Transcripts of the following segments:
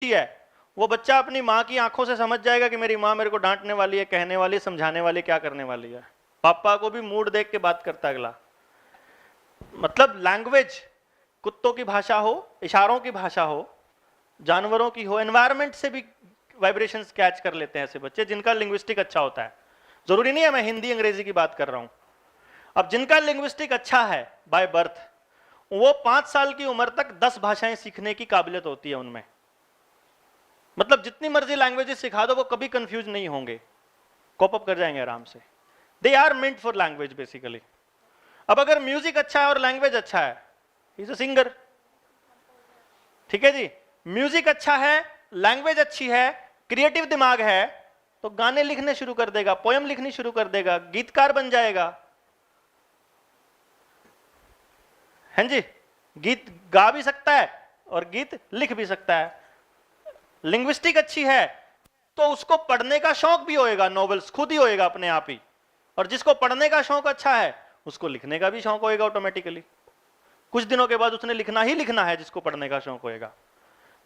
है, वो बच्चा अपनी माँ की आंखों से समझ जाएगा कि मेरी माँ मेरे को डांटने वाली है, कहने वाली है, समझाने वाली, क्या करने वाली है। पापा को भी मूड देख के बात करता है अगला। मतलब लैंग्वेज, कुत्तों की भाषा हो, इशारों की भाषा हो, जानवरों की हो, एनवायरमेंट से भी वाइब्रेशंस कैच कर लेते हैं ऐसे बच्चे जिनका लिंग्विस्टिक अच्छा होता है। जरूरी नहीं है मैं हिंदी अंग्रेजी की बात कर रहा हूं। अब जिनका लिंग्विस्टिक अच्छा है बाय बर्थ, वो 5 साल की उम्र तक 10 भाषाएं सीखने की काबिलियत होती है उनमें। मतलब जितनी मर्जी लैंग्वेजेस सिखा दो वो कभी कंफ्यूज नहीं होंगे, कॉप अप कर जाएंगे आराम से। They are meant for language basically. अब अगर म्यूजिक अच्छा है और लैंग्वेज अच्छा है, ही इज अ सिंगर। ठीक है जी, म्यूजिक अच्छा है, लैंग्वेज अच्छी है, क्रिएटिव दिमाग है, तो गाने लिखने शुरू कर देगा, पोयम लिखनी शुरू कर देगा, गीतकार बन जाएगा। हैं जी, गीत गा भी सकता है और गीत लिख भी सकता है। लिंग्विस्टिक अच्छी है तो उसको पढ़ने का शौक भी होएगा, नॉवेल्स खुद ही होएगा अपने आप ही। और जिसको पढ़ने का शौक अच्छा है उसको लिखने का भी शौक होएगा ऑटोमेटिकली। कुछ दिनों के बाद उसने लिखना ही लिखना है जिसको पढ़ने का शौक होएगा।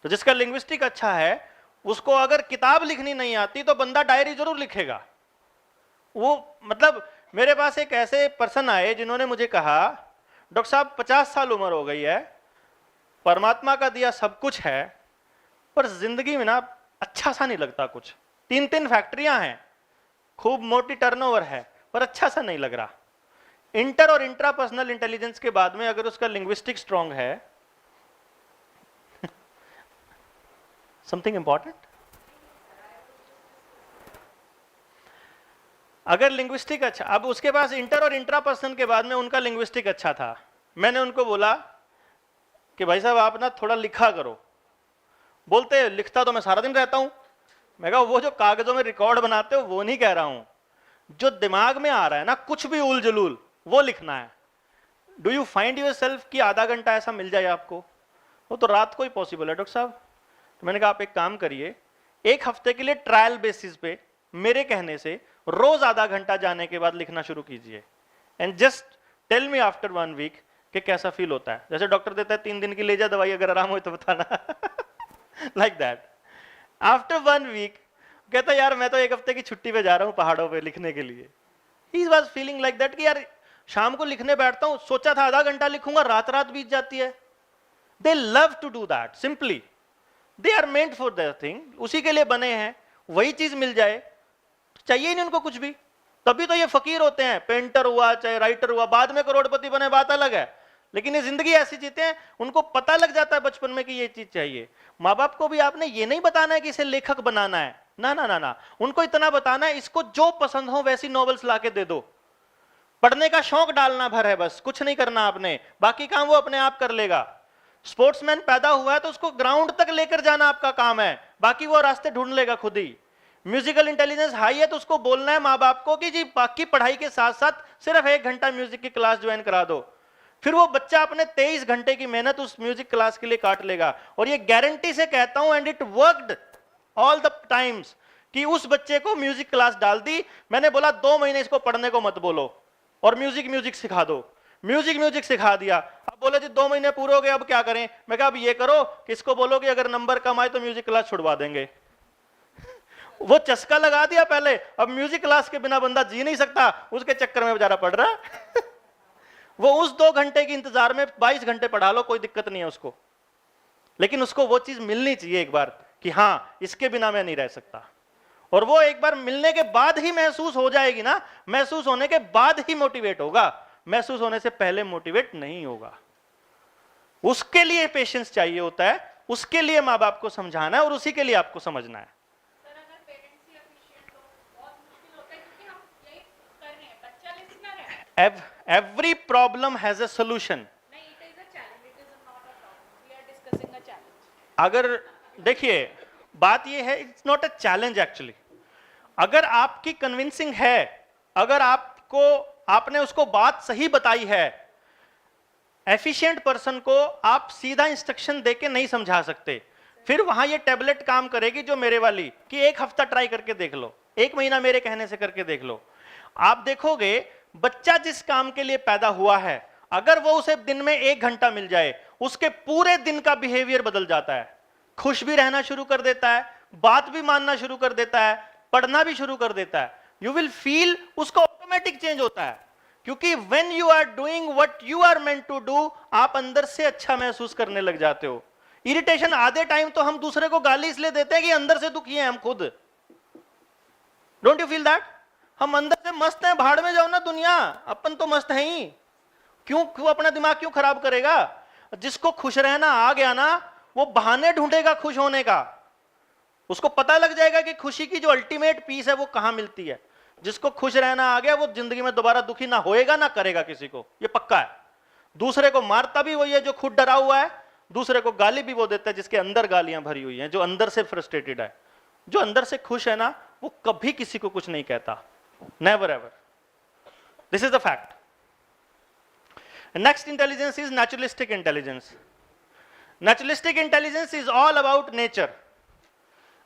तो जिसका लिंग्विस्टिक अच्छा है उसको अगर किताब लिखनी नहीं आती तो बंदा डायरी जरूर लिखेगा। वो मतलब मेरे पास एक ऐसे पर्सन आए जिन्होंने मुझे कहा, डॉक्टर साहब 50 साल उम्र हो गई है, परमात्मा का दिया सब कुछ है, पर जिंदगी में ना अच्छा सा नहीं लगता कुछ। 3-3 फैक्ट्रियां हैं, खूब मोटी टर्नओवर है, पर अच्छा सा नहीं लग रहा। इंटर और इंट्रापर्सनल इंटेलिजेंस के बाद में अगर उसका लिंग्विस्टिक स्ट्रांग है, समथिंग इंपॉर्टेंट, अगर लिंग्विस्टिक अच्छा, अब उसके पास इंटर और इंट्रापर्सनल के बाद में उनका लिंग्विस्टिक अच्छा था। मैंने उनको बोला कि भाई साहब आप ना थोड़ा लिखा करो। बोलते लिखता तो मैं सारा दिन रहता हूं। मैं कहा वो जो कागजों में रिकॉर्ड बनाते हो वो नहीं कह रहा हूं, जो दिमाग में आ रहा है ना कुछ भी उल जलूल, वो लिखना है। Do you find your self कि आधा घंटा ऐसा मिल जाए आपको? वो तो रात को ही पॉसिबल है डॉक्टर साहब। तो मैंने कहा आप एक काम करिए, 1 हफ्ते के लिए ट्रायल बेसिस पे मेरे कहने से रोज आधा घंटा जाने के बाद लिखना शुरू कीजिए, and just tell me after 1 week कि कैसा फील होता है। जैसे डॉक्टर देता है 3 दिन की ले जा दवाई, अगर आराम हो तो बताना। Like that. आफ्टर 1 वीक कहता यार मैं तो 1 हफ्ते की छुट्टी पे जा रहा हूं पहाड़ों पे लिखने के लिए। He was feeling like that कि यार शाम को लिखने बैठता हूं, सोचा था आधा घंटा लिखूंगा, रात रात बीत जाती है। They love to do that, simply they are meant for that thing, उसी के लिए बने हैं। वही चीज मिल जाए तो चाहिए ही नहीं उनको कुछ भी। तभी तो ये फकीर होते हैं, पेंटर हुआ चाहे राइटर हुआ, बाद में करोड़पति बने बात अलग है, लेकिन ये जिंदगी ऐसी जीते हैं उनको पता लग जाता है बचपन में कि ये चीज चाहिए। माँ बाप को भी आपने ये नहीं बताना है कि इसे लेखक बनाना है, ना ना ना ना, उनको इतना बताना है इसको जो पसंद हो वैसी नॉवेल्स लाके दे दो, पढ़ने का शौक डालना भर है, बस कुछ नहीं करना आपने, बाकी काम वो अपने आप कर लेगा। स्पोर्ट्समैन पैदा हुआ है तो उसको ग्राउंड तक लेकर जाना आपका काम है, बाकी वो रास्ते ढूंढ लेगा खुद ही। म्यूजिकल इंटेलिजेंस हाई है तो उसको बोलना है माँ बाप को कि जी बाकी पढ़ाई के साथ साथ सिर्फ 1 घंटा म्यूजिक की क्लास ज्वाइन करा दो। फिर वो बच्चा अपने 23 घंटे की मेहनत उस म्यूजिक क्लास के लिए काट लेगा। और ये गारंटी से कहता हूं, and it worked all the times, कि उस बच्चे को म्यूजिक क्लास डाल दी, मैंने बोला 2 महीने इसको पढ़ने को मत बोलो और म्यूजिक सिखा दो। म्यूजिक सिखा दिया। अब बोले जी 2 महीने पूरे हो गए, अब क्या करें? मैं कहा अब ये करो कि इसको बोलो कि अगर नंबर कम आए तो म्यूजिक क्लास छुड़वा देंगे। वो चस्का लगा दिया पहले, अब म्यूजिक क्लास के बिना बंदा जी नहीं सकता, उसके चक्कर में बेचारा पढ़ रहा है। वो उस 2 घंटे के इंतजार में 22 घंटे पढ़ा लो, कोई दिक्कत नहीं है उसको, लेकिन उसको वो चीज मिलनी चाहिए एक बार कि हां इसके बिना मैं नहीं रह सकता। और वो एक बार मिलने के बाद ही महसूस हो जाएगी ना, महसूस होने के बाद ही मोटिवेट होगा, महसूस होने से पहले मोटिवेट नहीं होगा। उसके लिए पेशेंस चाहिए होता है, उसके लिए माँ बाप को समझाना है और उसी के लिए आपको समझना है। Every problem has a solution. अगर देखिए बात ये है, it's not a challenge actually. अगर आपकी कन्विंसिंग है, अगर आपने उसको बात सही बताई है, एफिशिएंट पर्सन को आप सीधा इंस्ट्रक्शन देके नहीं समझा सकते। फिर वहां ये टैबलेट काम करेगी जो मेरे वाली, कि 1 हफ्ता ट्राई करके देख लो, 1 महीना मेरे कहने से करके देख लो। आप देखोगे बच्चा जिस काम के लिए पैदा हुआ है, अगर वो उसे दिन में 1 घंटा मिल जाए, उसके पूरे दिन का बिहेवियर बदल जाता है। खुश भी रहना शुरू कर देता है, बात भी मानना शुरू कर देता है, पढ़ना भी शुरू कर देता है। यू विल फील उसका ऑटोमेटिक चेंज होता है, क्योंकि when you are doing what you are meant to do, आप अंदर से अच्छा महसूस करने लग जाते हो। इरिटेशन आधे टाइम तो हम दूसरे को गाली इसलिए देते हैं कि अंदर से दुखी हैं हम खुद। Don't you feel that? हम अंदर से मस्त हैं, भाड़ में जाओ ना दुनिया, अपन तो मस्त हैं ही। क्यों अपना दिमाग क्यों खराब करेगा? जिसको खुश रहना आ गया ना, वो बहाने ढूंढेगा खुश होने का। उसको पता लग जाएगा कि खुशी की जो अल्टीमेट पीस है वो कहां मिलती है। जिसको खुश रहना आ गया, वो जिंदगी में दोबारा दुखी ना होएगा ना करेगा किसी को, ये पक्का है। दूसरे को मारता भी वही है जो खुद डरा हुआ है, दूसरे को गाली भी वो देता है जिसके अंदर गालियां भरी हुई हैं, जो अंदर से फ्रस्ट्रेटेड है। जो अंदर से खुश है ना, वो कभी किसी को कुछ नहीं कहता, never ever. This is the fact. Next intelligence is naturalistic intelligence. Naturalistic intelligence is all about nature.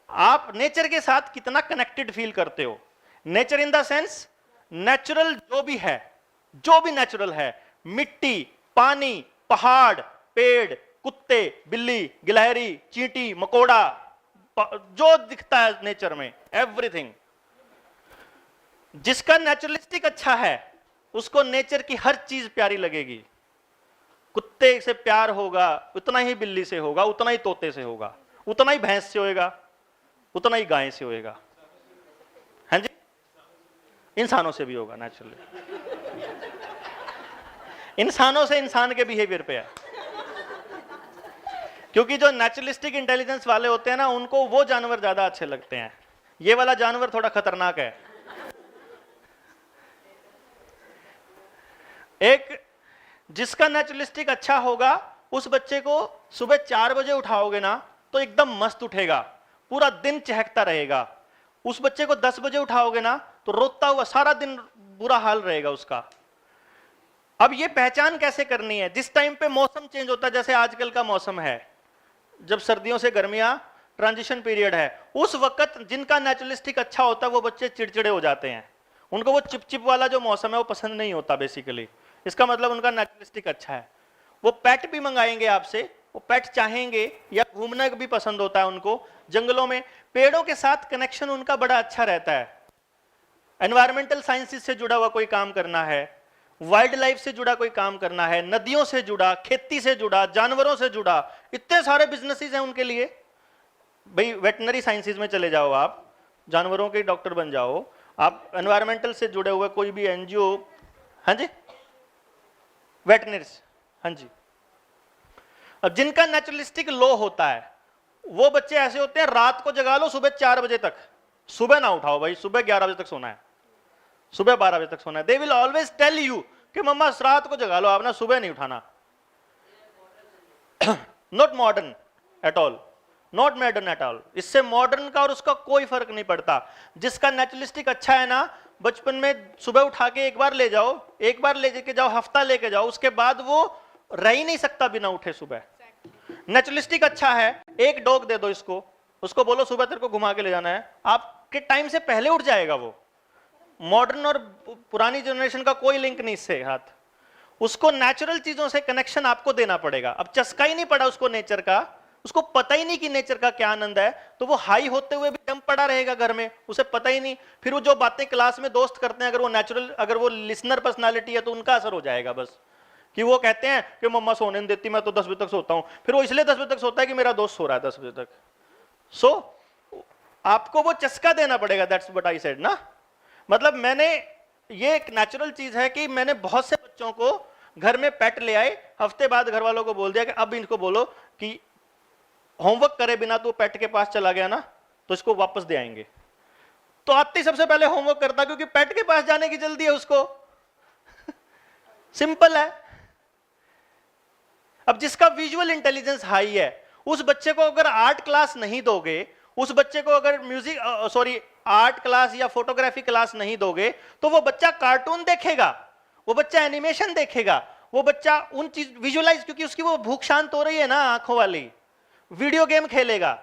आप नेचर के साथ कितना कनेक्टेड फील करते हो। Nature in the sense natural जो भी है, जो भी नेचुरल है, मिट्टी, पानी, पहाड़, पेड़, कुत्ते, बिल्ली, गिलहरी, चींटी, मकोड़ा, जो दिखता है नेचर में, एवरीथिंग। जिसका नेचुरलिस्टिक अच्छा है उसको नेचर की हर चीज प्यारी लगेगी। कुत्ते से प्यार होगा उतना ही बिल्ली से होगा, उतना ही तोते से होगा, उतना ही भैंस से होएगा, उतना ही गाय से होएगा। हैं जी? इंसानों से भी होगा नेचुरली। इंसानों से इंसान के बिहेवियर पे है। क्योंकि जो नेचुरलिस्टिक इंटेलिजेंस वाले होते हैं ना, उनको वो जानवर ज्यादा अच्छे लगते हैं। ये वाला जानवर थोड़ा खतरनाक है। एक जिसका नेचुरलिस्टिक अच्छा होगा, उस बच्चे को सुबह 4 बजे उठाओगे ना तो एकदम मस्त उठेगा, पूरा दिन चहकता रहेगा। उस बच्चे को 10 बजे उठाओगे ना तो रोता हुआ सारा दिन बुरा हाल रहेगा उसका। अब ये पहचान कैसे करनी है? जिस टाइम पे मौसम चेंज होता है, जैसे आजकल का मौसम है, जब सर्दियों से गर्मियां, ट्रांजिशन पीरियड है, उस वक्त जिनका नेचुरलिस्टिक अच्छा होता है वो बच्चे चिड़चिड़े हो जाते हैं। उनको वो चिपचिप वाला जो मौसम है वो पसंद नहीं होता बेसिकली। इसका मतलब उनका नेचुरलिस्टिक अच्छा है। वो पेट भी मंगाएंगे आपसे, वो पेट चाहेंगे, या घूमना भी पसंद होता है उनको जंगलों में। पेड़ों के साथ कनेक्शन उनका बड़ा अच्छा रहता है। एनवायरमेंटल साइंसेस से जुड़ा हुआ कोई काम करना है, वाइल्ड लाइफ से जुड़ा कोई काम करना है, नदियों से जुड़ा, खेती से जुड़ा, जानवरों से जुड़ा, इतने सारे बिजनेसेस हैं उनके लिए। भाई वेटनरी साइंसेस में चले जाओ, आप जानवरों के डॉक्टर बन जाओ, आप एनवायरमेंटल से जुड़े हुए कोई भी एनजीओ, हाँ जी, वेटनरीज, हाँ जी। अब जिनका नेचुरलिस्टिक लो होता है वो बच्चे ऐसे होते हैं, रात को जगा लो सुबह 4 बजे तक, सुबह ना उठाओ भाई, सुबह 11 बजे तक सोना है, सुबह 12 बजे तक सोना है। They will always tell you कि मम्मा रात को जगा लो, आपने सुबह नहीं उठाना। Not modern at all, not modern at all. इससे मॉडर्न का और उसका कोई फर्क नहीं पड़ता। जिसका नेचुरलिस्टिक अच्छा है ना, बचपन में सुबह उठा के एक बार ले जाओ, एक बार ले के जाओ, हफ्ता लेके जाओ, उसके बाद वो रह ही नहीं सकता बिना उठे सुबह। नेचुरलिस्टिक अच्छा है, एक डॉग दे दो इसको, उसको बोलो सुबह तेरे को घुमा के ले जाना है, आपके टाइम से पहले उठ जाएगा वो। मॉडर्न और पुरानी जनरेशन का कोई लिंक नहीं इससे हाथ। उसको नेचुरल चीजों से कनेक्शन आपको देना पड़ेगा। अब चस्का ही नहीं पड़ा उसको नेचर का, उसको पता ही नहीं कि नेचर का क्या आनंद है, तो वो हाई होते हुए भी डम पड़ा रहेगा घर में, उसे पता ही नहीं। फिर वो जो बातें क्लास में दोस्त करते हैं, अगर वो नेचुरल, अगर वो लिसनर पर्सनालिटी है तो उनका असर हो जाएगा बस, कि वो कहते हैं कि मम्मा सोने नहीं देती, मैं तो 10 बजे तक सोता हूं। फिर वो इसलिए 10 बजे तक सोता है कि मेरा दोस्त सो रहा है 10 बजे तक। सो आपको वो चस्का देना पड़ेगा। दैट्स व्हाट आई सेड ना। मतलब मैंने, ये एक नेचुरल चीज है कि मैंने बहुत से बच्चों को घर में पेट ले आए, हफ्ते बाद घर वालों को बोल दिया कि अब इनको बोलो कि होमवर्क करे बिना तो पेट के पास चला गया ना तो इसको वापस दे आएंगे। तो आते ही सबसे पहले होमवर्क करता, क्योंकि पेट के पास जाने की जल्दी है उसको। सिंपल है। अब जिसका विजुअल इंटेलिजेंस हाई है, उस बच्चे को अगर आर्ट क्लास नहीं दोगे, उस बच्चे को अगर आर्ट क्लास या फोटोग्राफी क्लास नहीं दोगे, तो वो बच्चा कार्टून देखेगा, वो बच्चा एनिमेशन देखेगा, वो बच्चा उन चीज विजुअलाइज, क्योंकि उसकी वो भूख शांत हो रही है ना आंखों वाली, वीडियो गेम खेलेगा।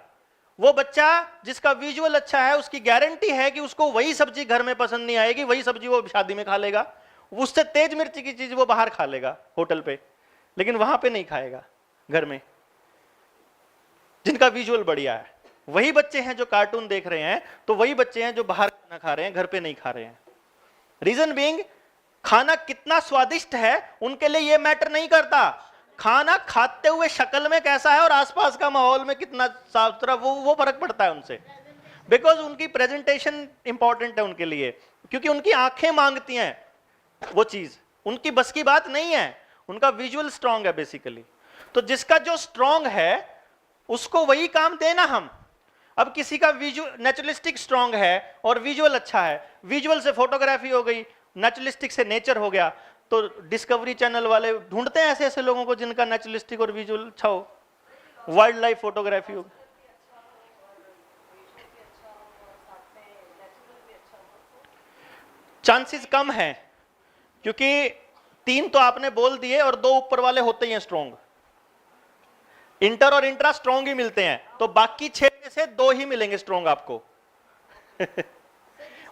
वो बच्चा जिसका विजुअल अच्छा है, उसकी गारंटी है कि उसको वही सब्जी घर में पसंद नहीं आएगी, वही सब्जी वो शादी में खा लेगा। उससे तेज मिर्ची की चीज वो बाहर खा लेगा होटल पे, लेकिन वहां पे नहीं खाएगा घर में। जिनका विजुअल बढ़िया है। वही बच्चे हैं जो कार्टून देख रहे हैं, तो वही बच्चे हैं जो बाहर खाना खा रहे हैं, घर पे नहीं खा रहे हैं। रीजन बीइंग, खाना कितना स्वादिष्ट है उनके लिए यह मैटर नहीं करता, खाना खाते हुए शक्ल में कैसा है और आसपास का माहौल में कितना साफ सुथरा, वो फर्क पड़ता है उनसे। बिकॉज उनकी प्रेजेंटेशन इंपॉर्टेंट है उनके लिए, क्योंकि उनकी आंखें मांगती हैं वो चीज, उनकी बस की बात नहीं है, उनका विजुअल स्ट्रांग है बेसिकली। तो जिसका जो स्ट्रांग है उसको वही काम देना हम। अब किसी का विजुअल नेचुरलिस्टिक स्ट्रांग है और विजुअल अच्छा है, विजुअल से फोटोग्राफी हो गई, नेचुरलिस्टिक से नेचर हो गया, तो डिस्कवरी चैनल वाले ढूंढते हैं ऐसे ऐसे लोगों को जिनका नेचुरलिस्टिक और विजुअल अच्छा हो, वाइल्ड लाइफ फोटोग्राफी हो। चांसेस कम है, क्योंकि 3 तो आपने बोल दिए और 2 ऊपर वाले होते ही हैं स्ट्रॉन्ग, इंटर और इंट्रा स्ट्रॉन्ग ही मिलते हैं, तो बाकी 6 में से 2 ही मिलेंगे स्ट्रॉन्ग आपको।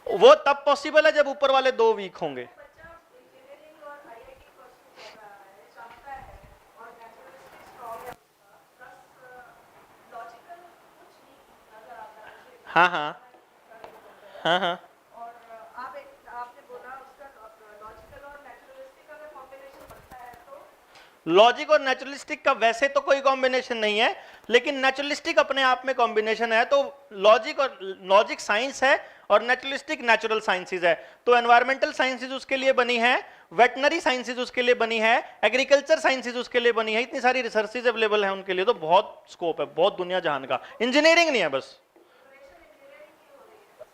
वो तब पॉसिबल है जब ऊपर वाले 2 वीक होंगे। हाँ हाँ हाँ हाँ, लॉजिक और नेचुरलिस्टिक का वैसे तो कोई कॉम्बिनेशन नहीं है, लेकिन नेचुरलिस्टिक अपने आप में कॉम्बिनेशन है। तो लॉजिक साइंस है और नेचुरलिस्टिक नेचुरल साइंसेज है। तो एनवायरमेंटल साइंसेज उसके लिए बनी है, वेटनरी साइंसेज उसके लिए बनी है, एग्रीकल्चर साइंसेज उसके लिए बनी है, इतनी सारी रिसर्चेज अवेलेबल है उनके लिए, तो बहुत स्कोप है, बहुत दुनिया जहान का। इंजीनियरिंग नहीं है बस।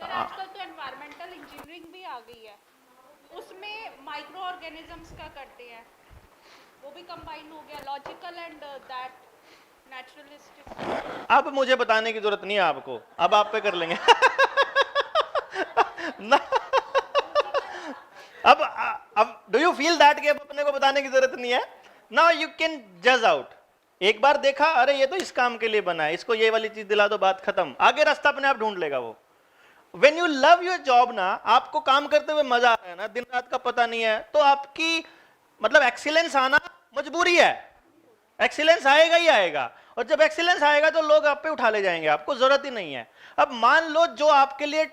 सर आजकल तो एनवायरमेंटल इंजीनियरिंग भी आ गई है, उसमें माइक्रो ऑर्गेनिजम्स का करते हैं, वो भी कंबाइन हो गया, लॉजिकल एंड दैट नेचुरलिस्टिक। अब मुझे बताने की जरूरत नहीं है आपको, अब आप पे कर लेंगे। ना, अब डू यू फील दैट कि अब अपने को बताने की जरूरत नहीं है? नाउ यू कैन जज आउट। एक बार देखा, अरे ये तो इस काम के लिए बना है, इसको ये वाली चीज दिला दो, बात खत्म, आगे रास्ता अपने आप ढूंढ लेगा वो। When you love your job ना, आपको काम करते हुए मजा आ रहा है ना, दिन रात का पता नहीं है, तो आपकी मतलब एक्सीलेंस आना मजबूरी है, एक्सीलेंस आएगा ही आएगा। और जब एक्सीलेंस आएगा तो लोग आप पे उठा ले जाएंगे, आपको जरूरत ही नहीं है। अब मान लो जो आपके लिए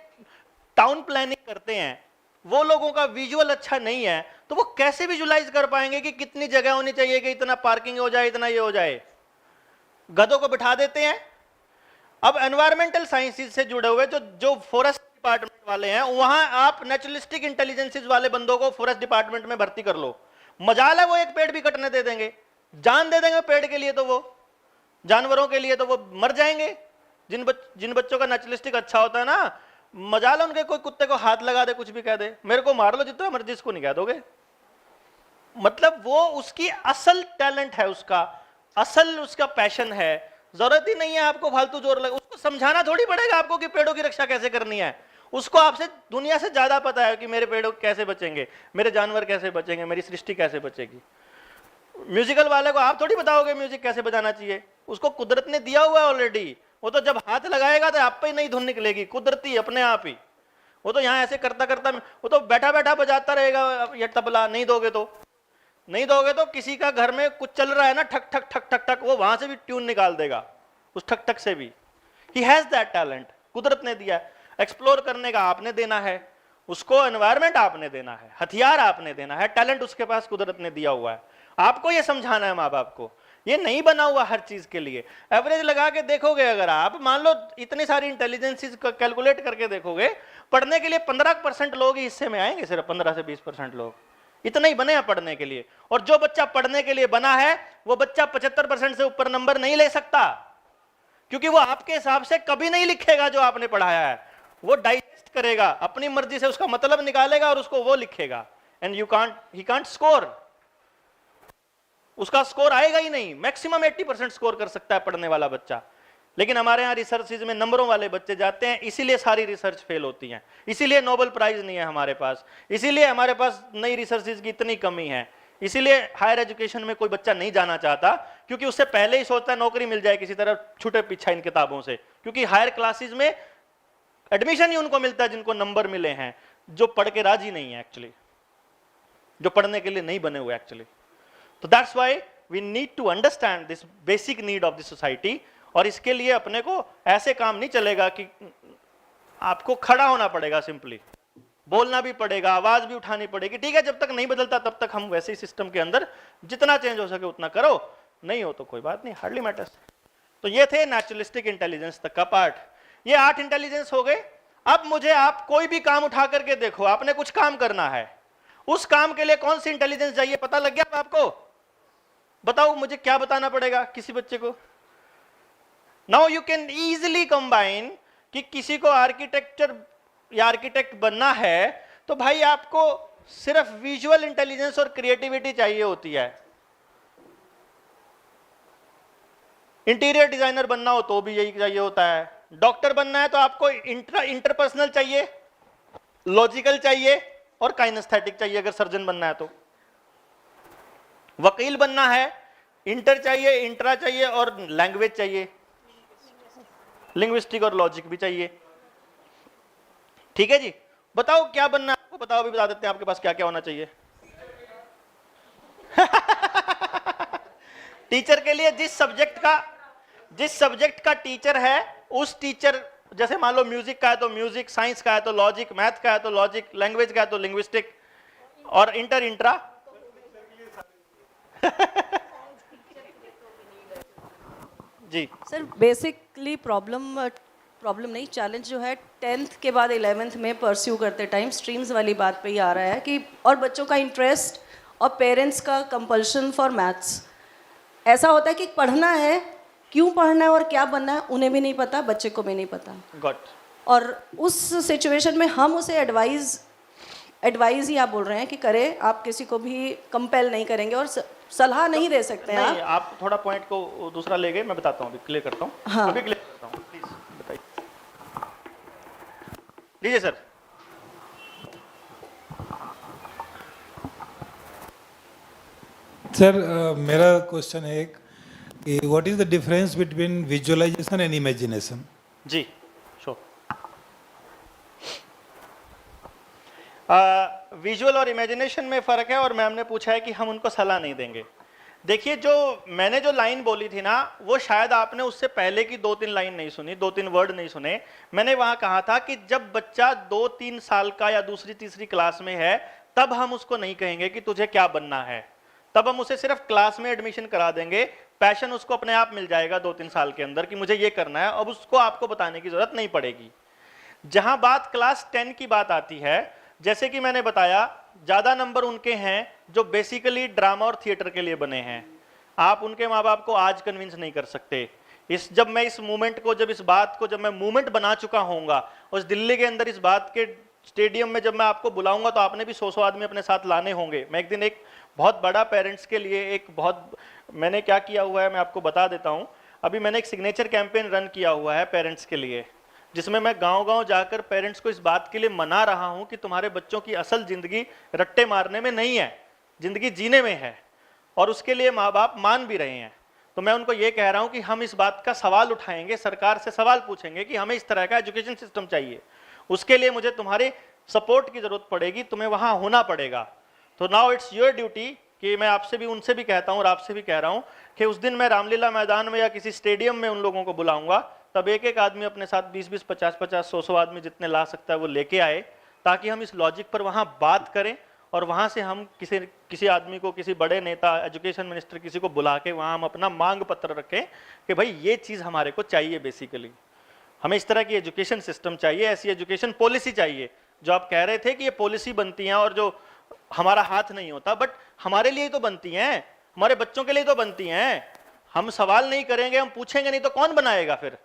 टाउन प्लानिंग करते हैं वो लोगों का विजुअल अच्छा नहीं है, तो वो कैसे विजुअलाइज कर पाएंगे कि कितनी जगह होनी चाहिए कि इतना पार्किंग हो जाए, इतना ये हो जाए? गधों को बिठा देते हैं। अब एनवायरमेंटल साइंसेज से जुड़े हुए जो फॉरेस्ट डिपार्टमेंट वाले हैं, वहां आप नेचुरलिस्टिक इंटेलिजेंसेज वाले बंदों को फॉरेस्ट डिपार्टमेंट में भर्ती कर लो, मजाल है वो एक पेड़ भी कटने दे देंगे, जान दे देंगे पेड़ के लिए, तो वो जानवरों के लिए तो वो मर जाएंगे। जिन बच्चों का नेचुरलिस्टिक अच्छा होता है ना, मजाल है उनके, कोई कुत्ते को हाथ लगा दे, कुछ भी कह दे, मेरे को मार लो जितना मर्जी, इसको नहीं कह दोगे। मतलब वो उसकी असल टैलेंट है, उसका असल उसका पैशन है, जरूरत ही नहीं है आपको फालतू जोर लगा, उसको समझाना थोड़ी पड़ेगा आपको कि पेड़ों की रक्षा कैसे करनी है। उसको आपसे दुनिया से ज्यादा पता है कि मेरे पेड़ कैसे बचेंगे, मेरे जानवर कैसे बचेंगे, मेरी सृष्टि कैसे बचेगी। म्यूजिकल वाले को आप थोड़ी बताओगे म्यूजिक कैसे बजाना चाहिए, उसको कुदरत ने दिया हुआ है ऑलरेडी। वो तो जब हाथ लगाएगा तो आप पे ही नहीं धुन निकलेगी, कुदरती अपने आप ही। वो तो यहाँ ऐसे करता करता, वो तो बैठा बैठा बजाता रहेगा ये तबला। नहीं दोगे तो किसी का घर में कुछ चल रहा है ना, ठक ठक ठक ठक ठक, वो वहां से भी ट्यून निकाल देगा, उस ठक ठक से भी। ही हैज दैट टैलेंट, कुदरत ने दिया है। एक्सप्लोर करने का आपने देना है उसको, एनवायरमेंट आपने देना है, हथियार आपने देना है, टैलेंट उसके पास कुदरत ने दिया हुआ है। आपको ये समझाना है माँ बाप को, ये नहीं बना हुआ हर चीज के लिए। एवरेज लगा के देखोगे, अगर आप मान लो इतनी सारी इंटेलिजेंसीज को कैलकुलेट करके देखोगे, पढ़ने के लिए 15% लोग ही हिस्से में आएंगे, सिर्फ 15 से 20% लोग, इतना ही बने हैं पढ़ने के लिए। और जो बच्चा पढ़ने के लिए बना है वो बच्चा 75% से ऊपर नंबर नहीं ले सकता, क्योंकि वो आपके हिसाब से कभी नहीं लिखेगा जो आपने पढ़ाया है। वो डाइजेस्ट करेगा, अपनी मर्जी से उसका मतलब निकालेगा और उसको वो लिखेगा, एंड ही कांट स्कोर। उसका स्कोर आएगा ही नहीं। मैक्सिमम 80% स्कोर कर सकता है पढ़ने वाला बच्चा, लेकिन हमारे यहाँ रिसर्चेज में नंबरों वाले बच्चे जाते हैं, इसीलिए सारी रिसर्च फेल होती है, इसीलिए नोबेल प्राइज नहीं है हमारे पास, इसीलिए हमारे पास नई रिसर्चेज की इतनी कमी है, इसीलिए हायर एजुकेशन में कोई बच्चा नहीं जाना चाहता, क्योंकि उससे पहले ही सोचता है नौकरी मिल जाए किसी तरह छूटे पीछा इन किताबों से। क्योंकि हायर क्लासेज में एडमिशन ही उनको मिलता है जिनको नंबर मिले हैं, जो पढ़ के राजी नहीं है एक्चुअली, जो पढ़ने के लिए नहीं बने हुए एक्चुअली। तो that's why we need to understand this basic need of the society. और इसके लिए अपने को ऐसे काम नहीं चलेगा कि आपको खड़ा होना पड़ेगा, सिंपली बोलना भी पड़ेगा, आवाज भी उठानी पड़ेगी। ठीक है, जब तक नहीं बदलता तब तक हम वैसे ही सिस्टम के अंदर जितना चेंज हो सके उतना करो, नहीं हो तो कोई बात नहीं, हार्डली मैटर्स। तो ये थे नेचुरलिस्टिक इंटेलिजेंस तक का पार्ट। ये 8 इंटेलिजेंस हो गए। अब मुझे आप कोई भी काम उठा करके देखो, आपने कुछ काम करना है, उस काम के लिए कौन सी इंटेलिजेंस चाहिए पता लग गया आपको? बताओ मुझे क्या बताना पड़ेगा किसी बच्चे को? Now you can easily combine कि किसी को आर्किटेक्चर या आर्किटेक्ट बनना है तो भाई आपको सिर्फ विजुअल इंटेलिजेंस और क्रिएटिविटी चाहिए होती है। इंटीरियर डिजाइनर बनना हो तो भी यही चाहिए होता है। डॉक्टर बनना है तो आपको इंटरपर्सनल चाहिए, लॉजिकल चाहिए और काइनेस्थेटिक चाहिए अगर सर्जन बनना है तो। वकील बनना है, इंटर चाहिए, इंट्रा चाहिए और लैंग्वेज चाहिए, लिंग्विस्टिक और लॉजिक भी चाहिए। ठीक है जी, बताओ क्या बनना है आपको? बताओ, अभी बता देते हैं आपके पास क्या क्या होना चाहिए। टीचर के लिए जिस सब्जेक्ट का टीचर है उस टीचर, जैसे मान लो म्यूजिक का है तो म्यूजिक, साइंस का है तो लॉजिक, मैथ का है तो लॉजिक, लैंग्वेज का है तो लिंग्विस्टिक और इंट्रा। जी सर, बेसिकली प्रॉब्लम नहीं, चैलेंज जो है 10th के बाद 11th में परस्यू करते टाइम स्ट्रीम्स वाली बात पे ही आ रहा है कि और बच्चों का इंटरेस्ट और पेरेंट्स का कंपल्शन फॉर मैथ्स। ऐसा होता है कि पढ़ना है, क्यों पढ़ना है और क्या बनना है उन्हें भी नहीं पता, बच्चे को भी नहीं पता। गॉट। और उस सिचुएशन में हम उसे एडवाइज ही आप बोल रहे हैं कि करे, आप किसी को भी कंपेल नहीं करेंगे और सलाह नहीं दे सकते हैं। नहीं, आप थोड़ा पॉइंट को दूसरा ले गए, मैं बताता हूँ, अभी क्लियर करता हूँ। हाँ। अभी क्लियर करता हूँ, प्लीज बताइए। लीजिए सर। सर, मेरा क्वेश्चन है कि what is the difference between visualization and imagination? जी श्योर। विजुअल और इमेजिनेशन में फर्क है और मैम ने पूछा है कि हम उनको सलाह नहीं देंगे। देखिए, मैंने जो लाइन बोली थी ना, वो शायद आपने उससे पहले की 2-3 लाइन नहीं सुनी, 2-3 वर्ड नहीं सुने। मैंने वहां कहा था कि जब बच्चा 2-3 साल का या दूसरी तीसरी क्लास में है तब हम उसको नहीं कहेंगे कि तुझे क्या बनना है, तब हम उसे सिर्फ क्लास में एडमिशन करा देंगे। पैशन उसको अपने आप मिल जाएगा 2-3 साल के अंदर कि मुझे ये करना है, अब उसको आपको बताने की जरूरत नहीं पड़ेगी। जहां बात क्लास 10 की बात आती है, जैसे कि मैंने बताया, ज्यादा नंबर उनके हैं जो बेसिकली ड्रामा और थिएटर के लिए बने हैं। आप उनके माँ बाप को आज कन्विंस नहीं कर सकते। जब मैं इस बात को जब मैं मूवमेंट बना चुका होऊंगा, उस दिल्ली के अंदर इस बात के स्टेडियम में जब मैं आपको बुलाऊंगा तो आपने भी 100 आदमी अपने साथ लाने होंगे। मैं एक दिन एक बहुत बड़ा पेरेंट्स के लिए मैंने क्या किया हुआ है मैं आपको बता देता हूं। अभी मैंने एक सिग्नेचर कैंपेन रन किया हुआ है पेरेंट्स के लिए, जिसमें मैं गांव-गांव जाकर पेरेंट्स को इस बात के लिए मना रहा हूं कि तुम्हारे बच्चों की असल जिंदगी रट्टे मारने में नहीं है, जिंदगी जीने में है, और उसके लिए माँ बाप मान भी रहे हैं। तो मैं उनको ये कह रहा हूं कि हम इस बात का सवाल उठाएंगे, सरकार से सवाल पूछेंगे कि हमें इस तरह का एजुकेशन सिस्टम चाहिए, उसके लिए मुझे तुम्हारी सपोर्ट की जरूरत पड़ेगी, तुम्हें वहां होना पड़ेगा। तो नाउ इट्स योर ड्यूटी कि मैं आपसे भी, उनसे भी कहता हूं और आपसे भी कह रहा हूं कि उस दिन मैं रामलीला मैदान में या किसी स्टेडियम में उन लोगों को बुलाऊंगा, तब एक एक आदमी अपने साथ 20-20, 50-50, 100-100 आदमी जितने ला सकता है वो लेके आए, ताकि हम इस लॉजिक पर वहां बात करें और वहां से हम किसी आदमी को, किसी बड़े नेता, एजुकेशन मिनिस्टर, किसी को बुला के वहां हम अपना मांग पत्र रखें कि भाई ये चीज हमारे को चाहिए, बेसिकली हमें इस तरह की एजुकेशन सिस्टम चाहिए, ऐसी एजुकेशन पॉलिसी चाहिए। जो आप कह रहे थे कि ये पॉलिसी बनती हैं और जो हमारा हाथ नहीं होता, बट हमारे लिए तो बनती हैं, हमारे बच्चों के लिए तो बनती हैं। हम सवाल नहीं करेंगे, हम पूछेंगे नहीं तो कौन बनाएगा फिर?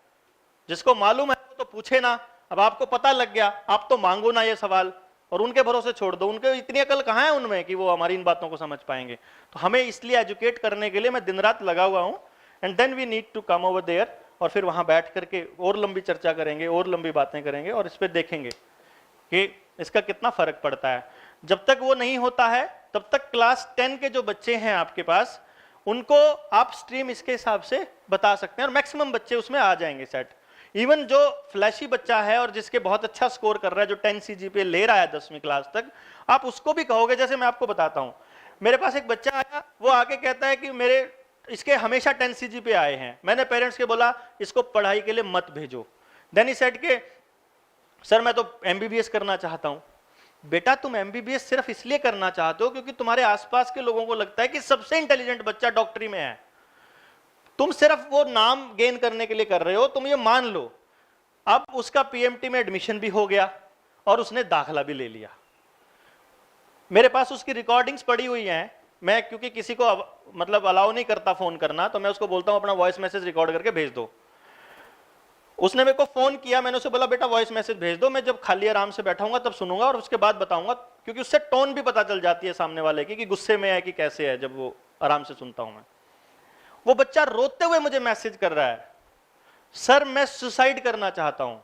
जिसको मालूम है वो तो पूछे ना। अब आपको पता लग गया, आप तो मांगो ना ये सवाल और उनके भरोसे छोड़ दो। उनके इतनी अकल कहाँ है उनमें कि वो हमारी इन बातों को समझ पाएंगे? तो हमें इसलिए एजुकेट करने के लिए मैं दिन रात लगा हुआ हूं, and then we need to come over there, और फिर वहां बैठ करके और लंबी चर्चा करेंगे, और लंबी बातें करेंगे और इस पर देखेंगे कि इसका कितना फर्क पड़ता है। जब तक वो नहीं होता है तब तक क्लास 10 के जो बच्चे हैं आपके पास, उनको आप स्ट्रीम इसके हिसाब से बता सकते हैं और मैक्सिमम बच्चे उसमें आ जाएंगे सेट। इवन जो फ्लैशी बच्चा है और जिसके बहुत अच्छा स्कोर कर रहा है, जो 10 CGPA ले रहा है 10वीं क्लास तक, आप उसको भी कहोगे, जैसे मैं आपको बताता हूं, मेरे पास एक बच्चा आया, वो आके कहता है कि मेरे इसके हमेशा 10 CGPA आए हैं। मैंने पेरेंट्स के बोला इसको पढ़ाई के लिए मत भेजो। देन ही सेड के सर मैं तो MBBS करना चाहता हूं। बेटा तुम MBBS सिर्फ इसलिए करना चाहते हो क्योंकि तुम्हारे आसपास के लोगों को लगता है कि सबसे इंटेलिजेंट बच्चा डॉक्टरी में है। तुम सिर्फ वो नाम गेन करने के लिए कर रहे हो, तुम ये मान लो। अब उसका PMT में एडमिशन भी हो गया और उसने दाखिला भी ले लिया। मेरे पास उसकी रिकॉर्डिंग्स पड़ी हुई हैं। मैं क्योंकि किसी को मतलब अलाउ नहीं करता फोन करना, तो मैं उसको बोलता हूं अपना वॉइस मैसेज रिकॉर्ड करके भेज दो। उसने मेरे को फोन किया, मैंने उसे बोला बेटा वॉइस मैसेज भेज दो, मैं जब खाली आराम से बैठाऊंगा तब सुनूंगा और उसके बाद बताऊंगा, क्योंकि उससे टोन भी पता चल जाती है सामने वाले की कि गुस्से में है कि कैसे है, जब वो आराम से सुनता हूं मैं। वो बच्चा रोते हुए मुझे मैसेज कर रहा है, सर मैं सुसाइड करना चाहता हूं,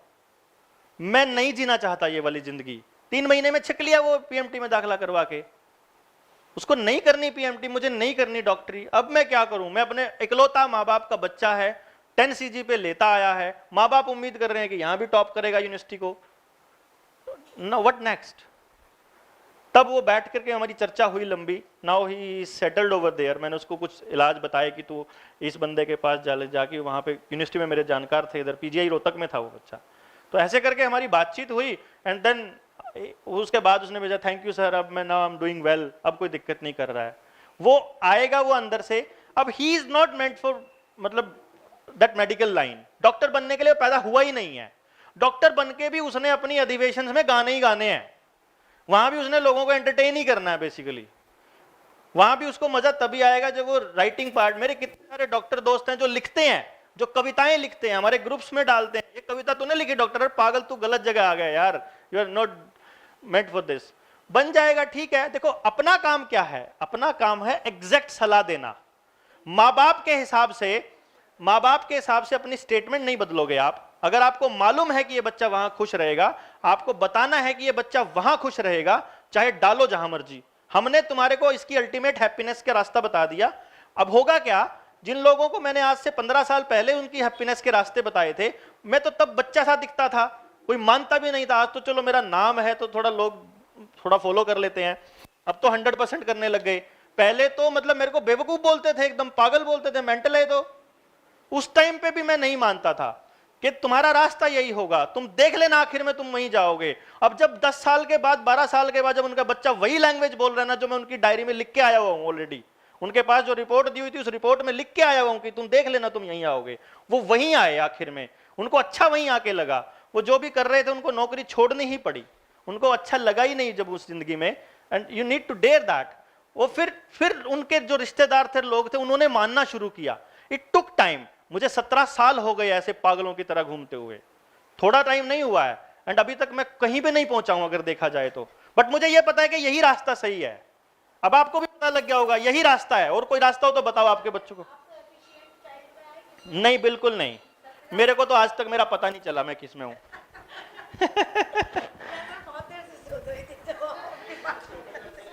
मैं नहीं जीना चाहता ये वाली जिंदगी। 3 महीने में छिक लिया वो PMT में दाखिला करवा के। उसको नहीं करनी PMT, मुझे नहीं करनी डॉक्टरी। अब मैं क्या करूं? मैं अपने इकलौता माँ बाप का बच्चा है, 10 CGPA लेता आया है, माँ बाप उम्मीद कर रहे हैं कि यहां भी टॉप करेगा यूनिवर्सिटी को। No what next? तब वो बैठ करके हमारी चर्चा हुई लंबी। Now he settled over there. मैंने उसको कुछ इलाज बताया कि तू इस बंदे के पास जाके वहां पे, यूनिवर्सिटी में मेरे जानकार थे, इधर PGI रोहतक में था वो बच्चा। तो ऐसे करके हमारी बातचीत हुई एंड देन उसके बाद उसने भेजा थैंक यू सर, अब मैं now I am doing well, अब कोई दिक्कत नहीं कर रहा है। वो आएगा वो अंदर से। अब ही इज नॉट मेंट फॉर मतलब दैट मेडिकल लाइन। डॉक्टर बनने के लिए पैदा हुआ ही नहीं है। डॉक्टर बन के भी उसने अपनी अधिवेशन में गाने ही गाने हैं, वहां भी उसने लोगों को एंटरटेन ही करना है बेसिकली। वहां भी उसको मजा तभी आएगा जब वो राइटिंग पार्ट। मेरे कितने सारे डॉक्टर दोस्त हैं जो लिखते हैं, जो कविताएं लिखते हैं, हमारे ग्रुप्स में डालते हैं, ये कविता तूने लिखी डॉक्टर, अरे पागल तू गलत जगह आ गया यार, you are not meant for this. बन जाएगा, ठीक है। देखो अपना काम क्या है? अपना काम है एग्जैक्ट सलाह देना। माँ बाप के हिसाब से अपनी स्टेटमेंट नहीं बदलोगे आप। अगर आपको मालूम है कि ये बच्चा वहां खुश रहेगा, आपको बताना है कि ये बच्चा वहां खुश रहेगा, चाहे डालो जहां मर्जी। हमने तुम्हारे को इसकी अल्टीमेट हैप्पीनेस का रास्ता बता दिया। अब होगा क्या? जिन लोगों को मैंने आज से 15 साल पहले उनकी हैप्पीनेस के रास्ते बताए थे, मैं तो तब बच्चा सा दिखता था, कोई मानता भी नहीं था। आज तो चलो मेरा नाम है तो थोड़ा लोग थोड़ा फॉलो कर लेते हैं, अब तो 100% करने लग गए। पहले तो मतलब मेरे को बेवकूफ बोलते थे, एकदम पागल बोलते थे, मेंटल है। तो उस टाइम पे भी मैं नहीं मानता था कि तुम्हारा रास्ता यही होगा, तुम देख लेना आखिर में तुम वहीं जाओगे। अब जब 10 साल के बाद 12 साल के बाद जब उनका बच्चा वही लैंग्वेज बोल रहा है ना जो मैं उनकी डायरी में लिख के आया हुआ हूं ऑलरेडी, उनके पास जो रिपोर्ट दी हुई थी उस रिपोर्ट में लिख के आया हुआ हूं कि तुम देख लेना तुम यहीं आओगे, वो वहीं आए आखिर में। उनको अच्छा वहीं आके लगा। वो जो भी कर रहे थे उनको नौकरी छोड़नी ही पड़ी, उनको अच्छा लगा ही नहीं जब उस जिंदगी में। And you need to dare that. वो फिर उनके जो रिश्तेदार थे, लोग थे, उन्होंने मानना शुरू किया। It took time. मुझे 17 साल हो गए ऐसे पागलों की तरह घूमते हुए, थोड़ा टाइम नहीं हुआ है। एंड अभी तक मैं कहीं पे नहीं पहुंचा हूं अगर देखा जाए तो। बट मुझे यह पता है कि यही रास्ता सही है। अब आपको भी पता लग गया होगा यही रास्ता है। और कोई रास्ता हो तो बताओ आपके बच्चों को। नहीं, बिल्कुल नहीं। मेरे को तो आज तक मेरा पता नहीं चला मैं किस में हूं।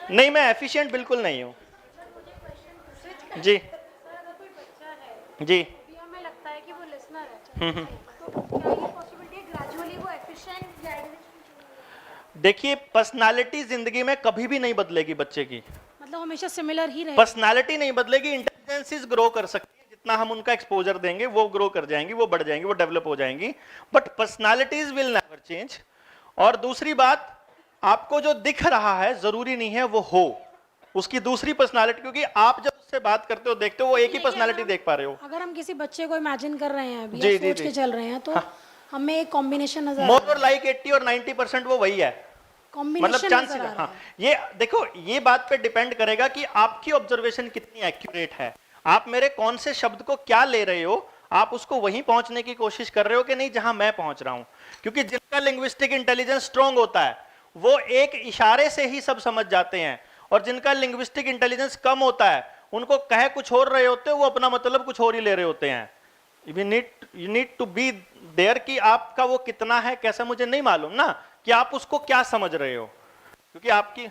नहीं, मैं एफिशिएंट बिल्कुल नहीं हूं। जी जी। हमें लगता है कि वो लिसनर है, तो क्या ये पॉसिबिलिटी है ग्रेजुअली वो एफिशिएंट या देखिए, पर्सनालिटी जिंदगी में कभी भी नहीं बदलेगी बच्चे की, मतलब हमेशा सिमिलर ही रहे? पर्सनालिटी नहीं बदलेगी। इंटेलिजेंस ग्रो कर सकती है, जितना हम उनका एक्सपोजर देंगे वो ग्रो कर जाएंगी, वो बढ़ जाएंगी, वो डेवलप हो जाएंगी। But personalities will never change. और दूसरी बात, आपको जो दिख रहा है जरूरी नहीं है वो हो उसकी दूसरी पर्सनालिटी, क्योंकि आप जब उससे बात करते हो, देखते हो, वो एक ही पर्सनालिटी देख पा रहे हो। अगर हम किसी बच्चे को इमेजिन कर रहे हैं अभी जी, या जी, सोच जी। के चल रहे हैं तो हमें एक कॉम्बिनेशन नजर मोर और लाइक 80 और 90% वो वही है, मतलब कॉम्बिनेशन चांसेस। हाँ, ये देखो, ये बात पे डिपेंड करेगा कि आपकी ऑब्जर्वेशन कितनी एक्यूरेट है, आप मेरे कौन से शब्द को क्या ले रहे हो, आप उसको वहीं पहुंचने की कोशिश कर रहे हो कि नहीं जहां मैं पहुंच रहा हूं। क्योंकि जिनका लिंग्विस्टिक इंटेलिजेंस स्ट्रांग होता है वो एक इशारे से ही सब समझ जाते हैं, और जिनका लिंग्विस्टिक इंटेलिजेंस कम होता है उनको कह कुछ और रहे होते हैं, वो अपना मतलब कुछ और ही ले रहे होते हैं। You need to be there कि आपका वो कितना है कैसा, मुझे नहीं मालूम ना कि आप उसको क्या समझ रहे हो, क्योंकि आपकी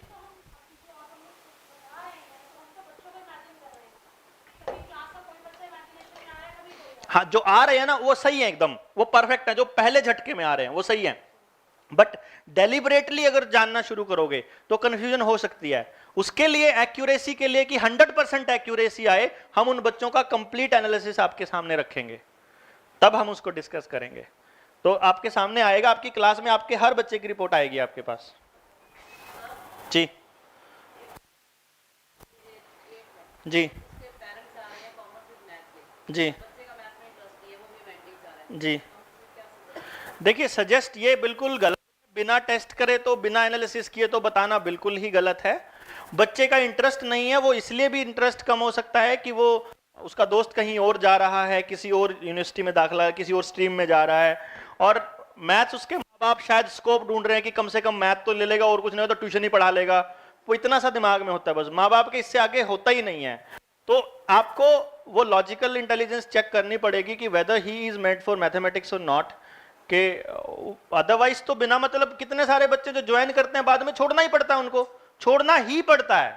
हाँ जो आ रहे हैं ना वो सही है, एकदम वो परफेक्ट है, जो पहले झटके में आ रहे हैं वो सही है। बट डेलिबरेटली अगर जानना शुरू करोगे तो कंफ्यूजन हो सकती है। उसके लिए एक्यूरेसी के लिए कि 100% एक्यूरेसी आए, हम उन बच्चों का कंप्लीट एनालिसिस आपके सामने रखेंगे, तब हम उसको डिस्कस करेंगे। तो आपके सामने आएगा, आपकी क्लास में आपके हर बच्चे की रिपोर्ट आएगी आपके पास। जी जी जी जी। देखिए, सजेस्ट ये बिल्कुल गलत है, बिना टेस्ट करे तो, बिना एनालिसिस किए तो बताना बिल्कुल ही गलत है। बच्चे का इंटरेस्ट नहीं है, वो इसलिए भी इंटरेस्ट कम हो सकता है कि वो उसका दोस्त कहीं और जा रहा है, किसी और यूनिवर्सिटी में दाखिला, किसी और स्ट्रीम में जा रहा है, और मैथ्स उसके माँ बाप शायद स्कोप ढूंढ रहे हैं कि कम से कम मैथ तो ले लेगा और कुछ नहीं हो तो ट्यूशन ही पढ़ा लेगा। वो इतना सा दिमाग में होता है, बस माँ बाप के इससे आगे होता ही नहीं है। तो आपको वो लॉजिकल इंटेलिजेंस चेक करनी पड़ेगी कि weather he is made for mathematics और नॉट, के अदरवाइज तो बिना मतलब कितने सारे बच्चे जो ज्वाइन करते हैं बाद में छोड़ना ही पड़ता है, उनको छोड़ना ही पड़ता है।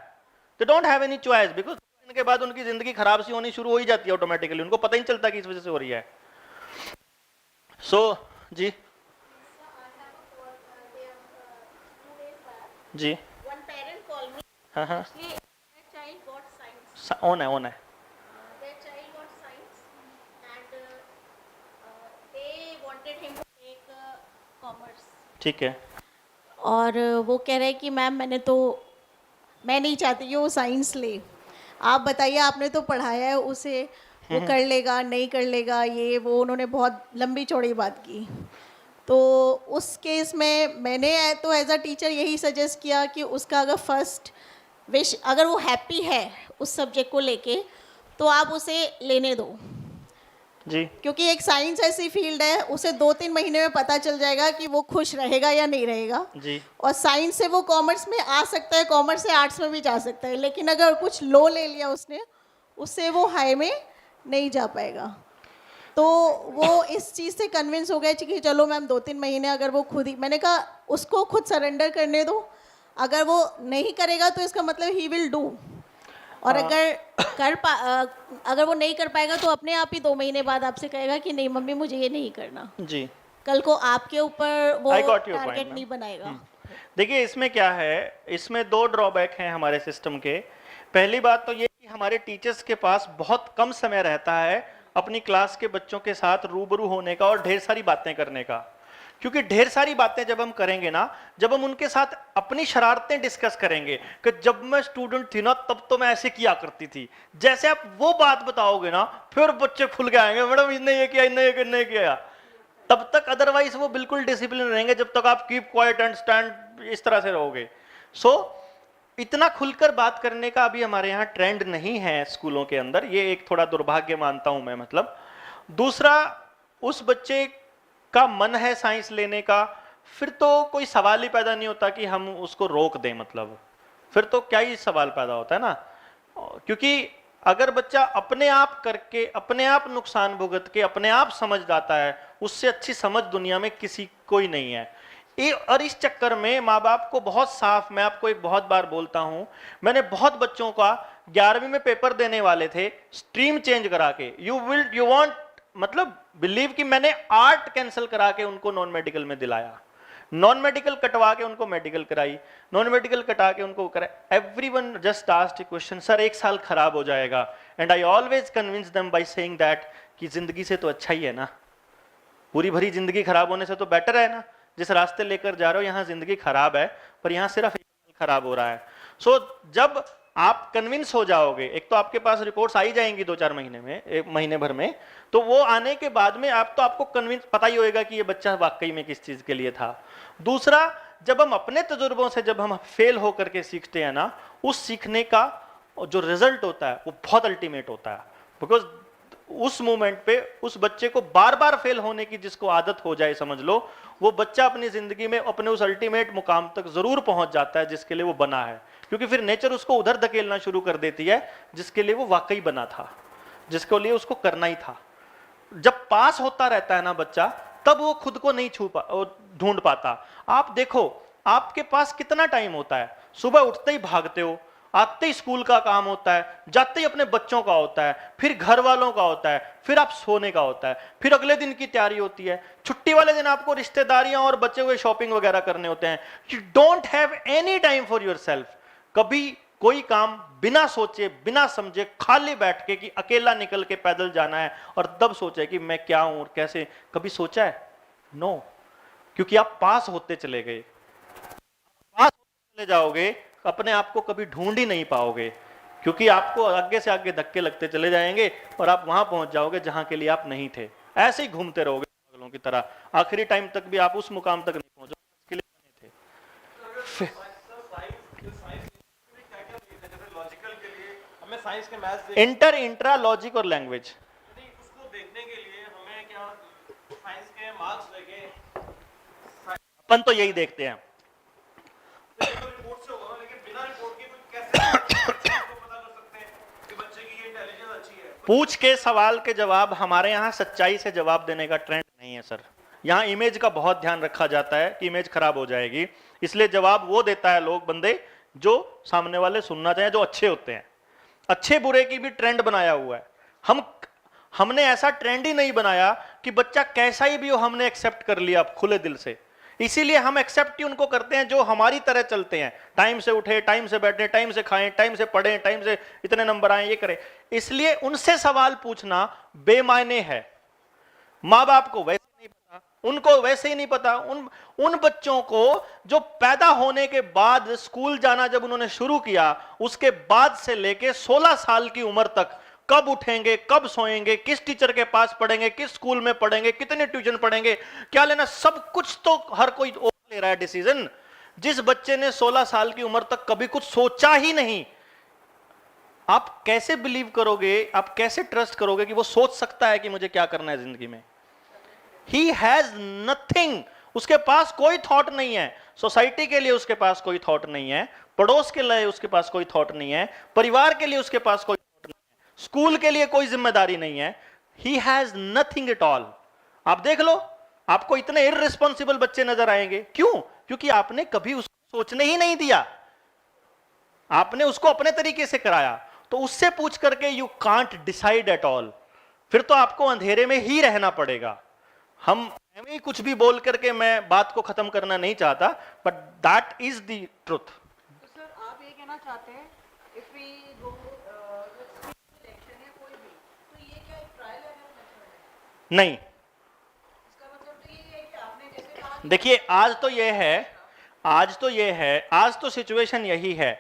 They don't have any choice, because इनके बाद उनकी जिंदगी खराब सी होनी शुरू हो ही जाती है ऑटोमेटिकली, उनको पता ही नहीं चलता कि इस वजह से हो रही है। सो जी जी One parent called me. हाँ हाँ Actually, their child got science. On है ऑन है। Their child got science, and they wanted him to take commerce. ठीक है। और वो कह रहे हैं कि मैम मैं नहीं चाहती कि वो साइंस ले। आप बताइए, आपने तो पढ़ाया है उसे, वो कर लेगा नहीं कर लेगा, ये वो उन्होंने बहुत लंबी चौड़ी बात की। तो उस केस में मैंने तो एज अ टीचर यही सजेस्ट किया कि उसका अगर फर्स्ट विश, अगर वो हैप्पी है उस सब्जेक्ट को लेके, तो आप उसे लेने दो, जी क्योंकि एक साइंस ऐसी फील्ड है, उसे 2-3 महीने में पता चल जाएगा कि वो खुश रहेगा या नहीं रहेगा। जी और साइंस से वो कॉमर्स में आ सकता है, कॉमर्स से आर्ट्स में भी जा सकता है, लेकिन अगर कुछ लो ले लिया उसने, उससे वो हाई में नहीं जा पाएगा। तो वो इस चीज़ से कन्विंस हो गए कि चलो मैम 2-3 महीने, अगर वो खुद ही, मैंने कहा उसको खुद सरेंडर करने दो, अगर वो नहीं करेगा तो इसका मतलब ही विल डू, और अगर वो नहीं कर पाएगा तो अपने आप ही 2 महीने बाद आपसे कहेगा कि नहीं मम्मी मुझे ये नहीं करना। जी कल को आपके ऊपर वो I got your point, target ma'am. नहीं बनाएगा। देखिए, इसमें क्या है, इसमें 2 ड्रॉबैक हैं हमारे सिस्टम के। पहली बात तो ये कि हमारे टीचर्स के पास बहुत कम समय रहता है अपनी क्लास के बच्चों के साथ रूबरू होने का और ढेर सारी बातें करने का, क्योंकि ढेर सारी बातें जब हम करेंगे ना, जब हम उनके साथ अपनी शरारतें डिस्कस करेंगे कि जब मैं स्टूडेंट थी ना तब तो मैं ऐसे किया करती थी, जैसे आप वो बात बताओगे ना, फिर बच्चे खुल के आएंगे, मैडम इसने ये किया, इन्ने ये किया, तब तक अदरवाइज वो बिल्कुल डिसिप्लिन रहेंगे जब तक आप कीप क्वाइट एंड स्टैंड इस तरह से रहोगे। सो इतना खुलकर बात करने का अभी हमारे यहाँ ट्रेंड नहीं है स्कूलों के अंदर, ये एक थोड़ा दुर्भाग्य मानता हूं मैं। मतलब दूसरा, उस बच्चे का मन है साइंस लेने का, फिर तो कोई सवाल ही पैदा नहीं होता कि हम उसको रोक दें, मतलब फिर तो क्या ही सवाल पैदा होता है ना, क्योंकि अगर बच्चा अपने आप करके, अपने आप नुकसान भुगत के, अपने आप समझ जाता है, उससे अच्छी समझ दुनिया में किसी कोई नहीं है। और इस चक्कर में माँ बाप को बहुत साफ, मैं आपको एक बहुत बार बोलता हूं, मैंने बहुत बच्चों का 11वीं में पेपर देने वाले थे, स्ट्रीम चेंज करा के, यू वांट मतलब बिलीव कि मैंने आर्ट कैंसिल करा के उनको नॉन मेडिकल में दिलाया, नॉन मेडिकल कटवा के उनको मेडिकल कराई, नॉन मेडिकल कटा के उनको कराई। Everyone just asked a question, sir 1 साल खराब हो जाएगा, and I always convince them by saying that कि जिंदगी से तो अच्छा ही है ना, पूरी भरी जिंदगी खराब होने से तो बेटर है ना, जिस रास्ते लेकर जा रहे हो यहाँ जिंदगी खराब है, पर यहाँ सिर्फ 1 साल खराब हो रहा है। सो जब आप कन्विंस हो जाओगे, एक तो आपके पास रिपोर्ट्स आई जाएंगी 2-4 महीने में, 1 महीने भर में, तो वो आने के बाद में आपको कन्विंस पता ही होएगा कि ये बच्चा वाकई में किस चीज के लिए था। दूसरा, जब हम अपने तजुर्बों से जब हम फेल होकर के सीखते हैं ना, उस सीखने का जो रिजल्ट होता है वो बहुत अल्टीमेट होता है, बिकॉज उस मोमेंट पे उस बच्चे को बार बार फेल होने की जिसको आदत हो जाए, समझ लो वो बच्चा अपनी जिंदगी में अपने उस अल्टीमेट मुकाम तक जरूर पहुंच जाता है जिसके लिए वो बना है, क्योंकि फिर नेचर उसको उधर धकेलना शुरू कर देती है जिसके लिए वो वाकई बना था, जिसके लिए उसको करना ही था। जब पास होता रहता है ना बच्चा, तब वो खुद को नहीं ढूंढ पाता। आप देखो, आपके पास कितना टाइम होता है, सुबह उठते ही भागते हो, आते ही स्कूल का काम होता है, जाते ही अपने बच्चों का होता है, फिर घर वालों का होता है, फिर आप सोने का होता है, फिर अगले दिन की तैयारी होती है, छुट्टी वाले दिन आपको रिश्तेदारियां और बचे हुए शॉपिंग वगैरह करने होते हैं। You don't have any time for yourself. कभी कोई काम बिना सोचे बिना समझे खाली बैठ के कि अकेला निकल के पैदल जाना है और तब सोचे कि मैं क्या हूं और कैसे, कभी सोचा है? नो, क्योंकि आप पास होते चले गए, पास होते चले जाओगे, अपने आप को कभी ढूंढ ही नहीं पाओगे, क्योंकि आपको आगे से आगे धक्के लगते चले जाएंगे और आप वहां पहुंच जाओगे जहां के लिए आप नहीं थे। ऐसे ही घूमते रहोगे पागलों की तरह, आखिरी टाइम तक भी आप उस मुकाम तक नहीं पहुंचोगे जिसके लिए बने थे। हमें साइंस के मैथ्स इंटर, इंट्रा, लॉजिक और लैंग्वेज, उसको देखने के लिए हमें क्या साइंस के मार्क्स देके अपन तो यही देखते हैं। रिपोर्ट से होगा, लेकिन बिना रिपोर्ट के कोई कैसे इसको पता कर सकते हैं कि बच्चे की ये इंटेलिजेंस अच्छी है? पूछ के सवाल के जवाब, हमारे यहाँ सच्चाई से जवाब देने का ट्रेंड नहीं है सर। यहाँ इमेज का बहुत ध्यान रखा जाता है कि इमेज खराब हो जाएगी, इसलिए जवाब वो देता है लोग, बंदे जो सामने वाले सुनना चाहें, जो अच्छे होते हैं। अच्छे बुरे की भी ट्रेंड बनाया हुआ है। हमने ऐसा ट्रेंड ही नहीं बनाया कि बच्चा कैसा ही भी हो हमने एक्सेप्ट कर लिया खुले दिल से। इसीलिए हम एक्सेप्ट ही उनको करते हैं जो हमारी तरह चलते हैं, टाइम से उठे, टाइम से बैठे, टाइम से खाएं, टाइम से पढ़ें, टाइम से इतने नंबर आए, ये करें। इसलिए उनसे सवाल पूछना बेमायने है। माँ बाप को वैसे नहीं पता, उनको वैसे ही नहीं पता। उन बच्चों को जो पैदा होने के बाद स्कूल जाना जब उन्होंने शुरू किया, उसके बाद से लेके 16 साल की उम्र तक कब उठेंगे, कब सोएंगे, किस टीचर के पास पढ़ेंगे, किस स्कूल में पढ़ेंगे, कितने ट्यूशन पढ़ेंगे, क्या लेना, सब कुछ तो हर कोई ले रहा है डिसीजन। जिस बच्चे ने 16 साल की उम्र तक कभी कुछ सोचा ही नहीं, आप कैसे बिलीव करोगे, आप कैसे ट्रस्ट करोगे कि वो सोच सकता है कि मुझे क्या करना है जिंदगी में? ही हैज नथिंग, उसके पास कोई थॉट नहीं है। सोसाइटी के लिए उसके पास कोई थॉट नहीं है, पड़ोस के लिए उसके पास कोई थॉट नहीं है, परिवार के लिए उसके पास कोई थॉट नहीं है, स्कूल के लिए कोई जिम्मेदारी नहीं है। He has nothing at all. आप देख लो, आपको इतने इररिस्पॉन्सिबल बच्चे नजर आएंगे। क्यों? क्योंकि आपने कभी उसको सोचने ही नहीं दिया, आपने उसको अपने तरीके से कराया। तो उससे पूछ करके you can't decide at all, फिर तो आपको अंधेरे में ही रहना पड़ेगा। हम ही कुछ भी बोल करके मैं बात को खत्म करना नहीं चाहता, but that is the truth. तो सर आप ये कहना चाहते हैं इफ वी गो इलेक्शन या कोई भी, तो ये क्या एक ट्रायल एंड एरर मेथड है? नहीं, इसका मतलब तो ये है कि आपने जैसे कहा देखिए आज तो ये है, आज तो सिचुएशन यही है।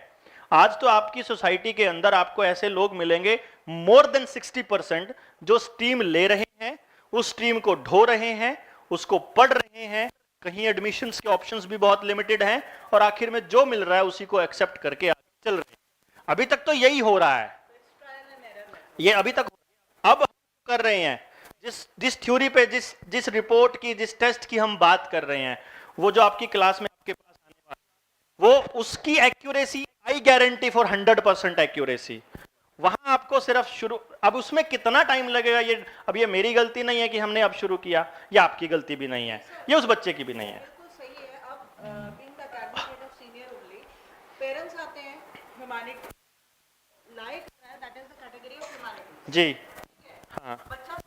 आज तो आपकी सोसाइटी के अंदर आपको ऐसे लोग मिलेंगे, मोर देन 60% जो स्ट्रीम ले रहे हैं, उस स्ट्रीम को ढो रहे हैं, उसको पढ़ रहे हैं, कहीं एडमिशन्स के ऑप्शंस भी बहुत लिमिटेड हैं, और आखिर में जो मिल रहा है उसी को एक्सेप्ट करके आगे चल रहे हैं। अभी तक तो यही हो रहा है, ये अभी तक। अब हम कर रहे हैं जिस थ्योरी पे, जिस रिपोर्ट की, जिस टेस्ट की हम बात कर रहे हैं, वो जो आपकी क्लास में आपके पास आने वाला है, वो उसकी accuracy I guarantee for 100% accuracy. वहां आपको सिर्फ शुरू, अब उसमें कितना टाइम लगेगा, ये अब ये मेरी गलती नहीं है कि हमने अब शुरू किया, ये आपकी गलती भी नहीं है, ये उस बच्चे की भी नहीं है। बिल्कुल सही है। अब being the academic head of senior only, parents आते हैं humanity like that is the category of humanity. जी हाँ बच्चा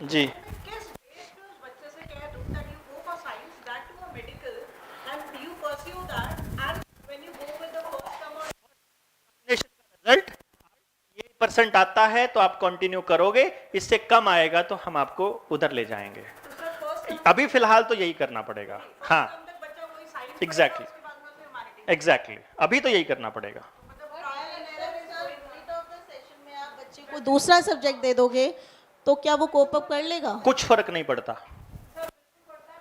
जी, किस बेस पे उस बच्चे से कह दूं that you go for science, that to a medical, and you pursue that, and when you go with the first come और रिजल्ट ये परसेंट आता है तो आप कंटिन्यू करोगे, इससे कम आएगा तो हम आपको उधर ले जाएंगे। दूसरा फर्स्ट अभी फिलहाल तो यही करना पड़ेगा। हाँ तक बच्चा वही साइंस एग्जैक्टली, उसके बाद में ह्यूमैनिटी एग्जैक्टली, अभी तो यही करना पड़ेगा। मतलब trial and error is going of the session में आप बच्चे को दूसरा सब्जेक्ट दे दोगे तो क्या वो कोप अप कर लेगा? कुछ फर्क नहीं पड़ता।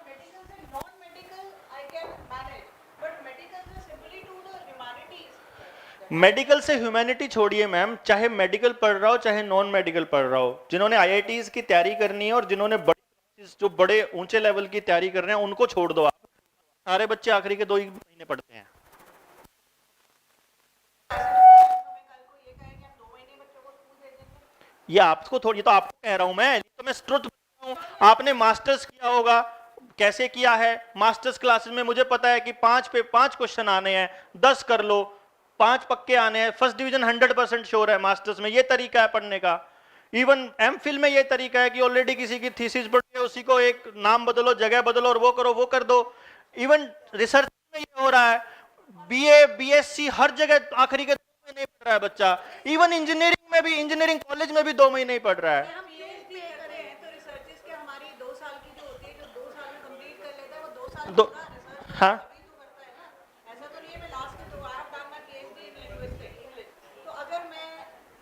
मेडिकल से non medical I can manage, but medical से simply to the humanities. Medical से ह्यूमैनिटी छोड़िए मैम, चाहे मेडिकल पढ़ रहा हो चाहे नॉन मेडिकल पढ़ रहा हो, जिन्होंने IITs की तैयारी करनी है और जिन्होंने जो बड़े ऊंचे लेवल की तैयारी कर रहे हैं उनको छोड़ दो आप। सारे बच्चे आखिरी के 2 ही महीने पढ़ते हैं। ये आपको थोड़ी, तो आपको कह रहा हूं मैं, तो मैं ट्रुथ बता रहा हूं। आपने मास्टर्स किया होगा, कैसे किया है? मास्टर्स क्लासेस में मुझे पता है कि 5 पे 5 क्वेश्चन आने हैं, 10 कर लो, 5 पक्के आने हैं, फर्स्ट डिवीजन 100% श्योर है मास्टर्स में। ये तरीका है पढ़ने का। इवन MPhil में ये तरीका है कि ऑलरेडी किसी की थीसिस पढ़ के उसी को एक नाम बदलो, जगह बदलो और वो करो, वो कर दो। इवन रिसर्च में ये हो रहा है। बीए बीएससी हर जगह आखिरी के 2 महीने ही पढ़ रहा है बच्चा। इवन इंजीनियरिंग में भी, इंजीनियरिंग कॉलेज में भी 2 महीने ही पढ़ रहा है। हम PhD करें हैं तो रिसर्चेस के हमारी 2 साल की जो होती है, जो 2 साल में कंप्लीट कर लेता है, वो 2 साल दो रिसर्च हाँ तभी तो करता है ना। ऐसा तो नहीं है मैं लास्ट के 2 I have done my PhD in linguistics English, तो अगर मैं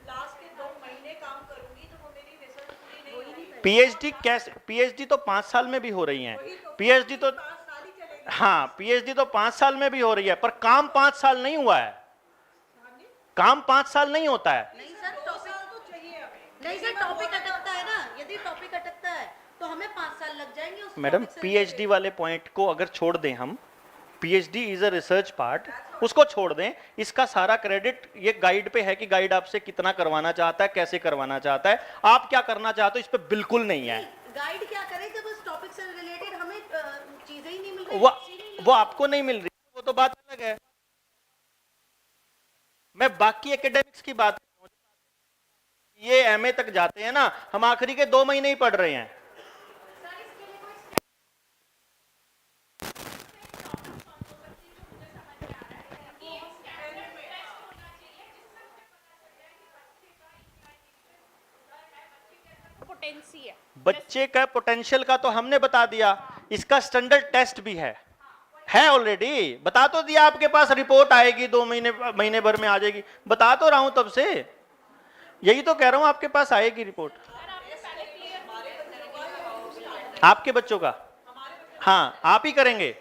लास्ट के 2 महीने काम करूंगी तो वो मेरी रिसर्च पूरी नहीं होगी। पीएचडी कैसे, पीएचडी तो 5 साल में भी हो रही है। पीएचडी तो 5 साल ही चलेगी। हाँ, पीएचडी तो 5 साल में भी हो रही है, पर काम 5 साल नहीं हुआ है। काम 5 साल नहीं होता है। नहीं सर, 2 साल तो चाहिए हमें। नहीं सर, टॉपिक अटकता है ना, यदि टॉपिक अटकता है तो हमें 5 साल लग जाएंगे उस मैडम, topic से पीएचडी वाले पॉइंट को अगर छोड़ दें हम, PhD is a research part, उसको छोड़ दें, इसका सारा क्रेडिट ये गाइड पे है कि गाइड आपसे कितना करवाना चाहता है, कैसे करवाना चाहता है, आप क्या करना चाहते हो, इस पे बिल्कुल नहीं है। गाइड क्या करे जब उस टॉपिक से रिलेटेड हमें चीजें ही नहीं मिल रही। वो आपको नहीं मिल रही, वो तो बात अलग है। मैं बाकी एकेडमिक्स की बात कर रहा हूं। ये एमए तक जाते हैं ना, हम आखिरी के 2 महीने ही पढ़ रहे हैं। पोटेंसी है। बच्चे का पोटेंशियल का तो हमने बता दिया, इसका स्टैंडर्ड टेस्ट भी है ऑलरेडी। बता तो दिया, आपके पास रिपोर्ट आएगी 2 महीने भर में आ जाएगी, बता तो रहा हूं तब से, यही तो कह रहा हूं, आपके पास आएगी रिपोर्ट। आपके बच्चों का हाँ आप ही करेंगे,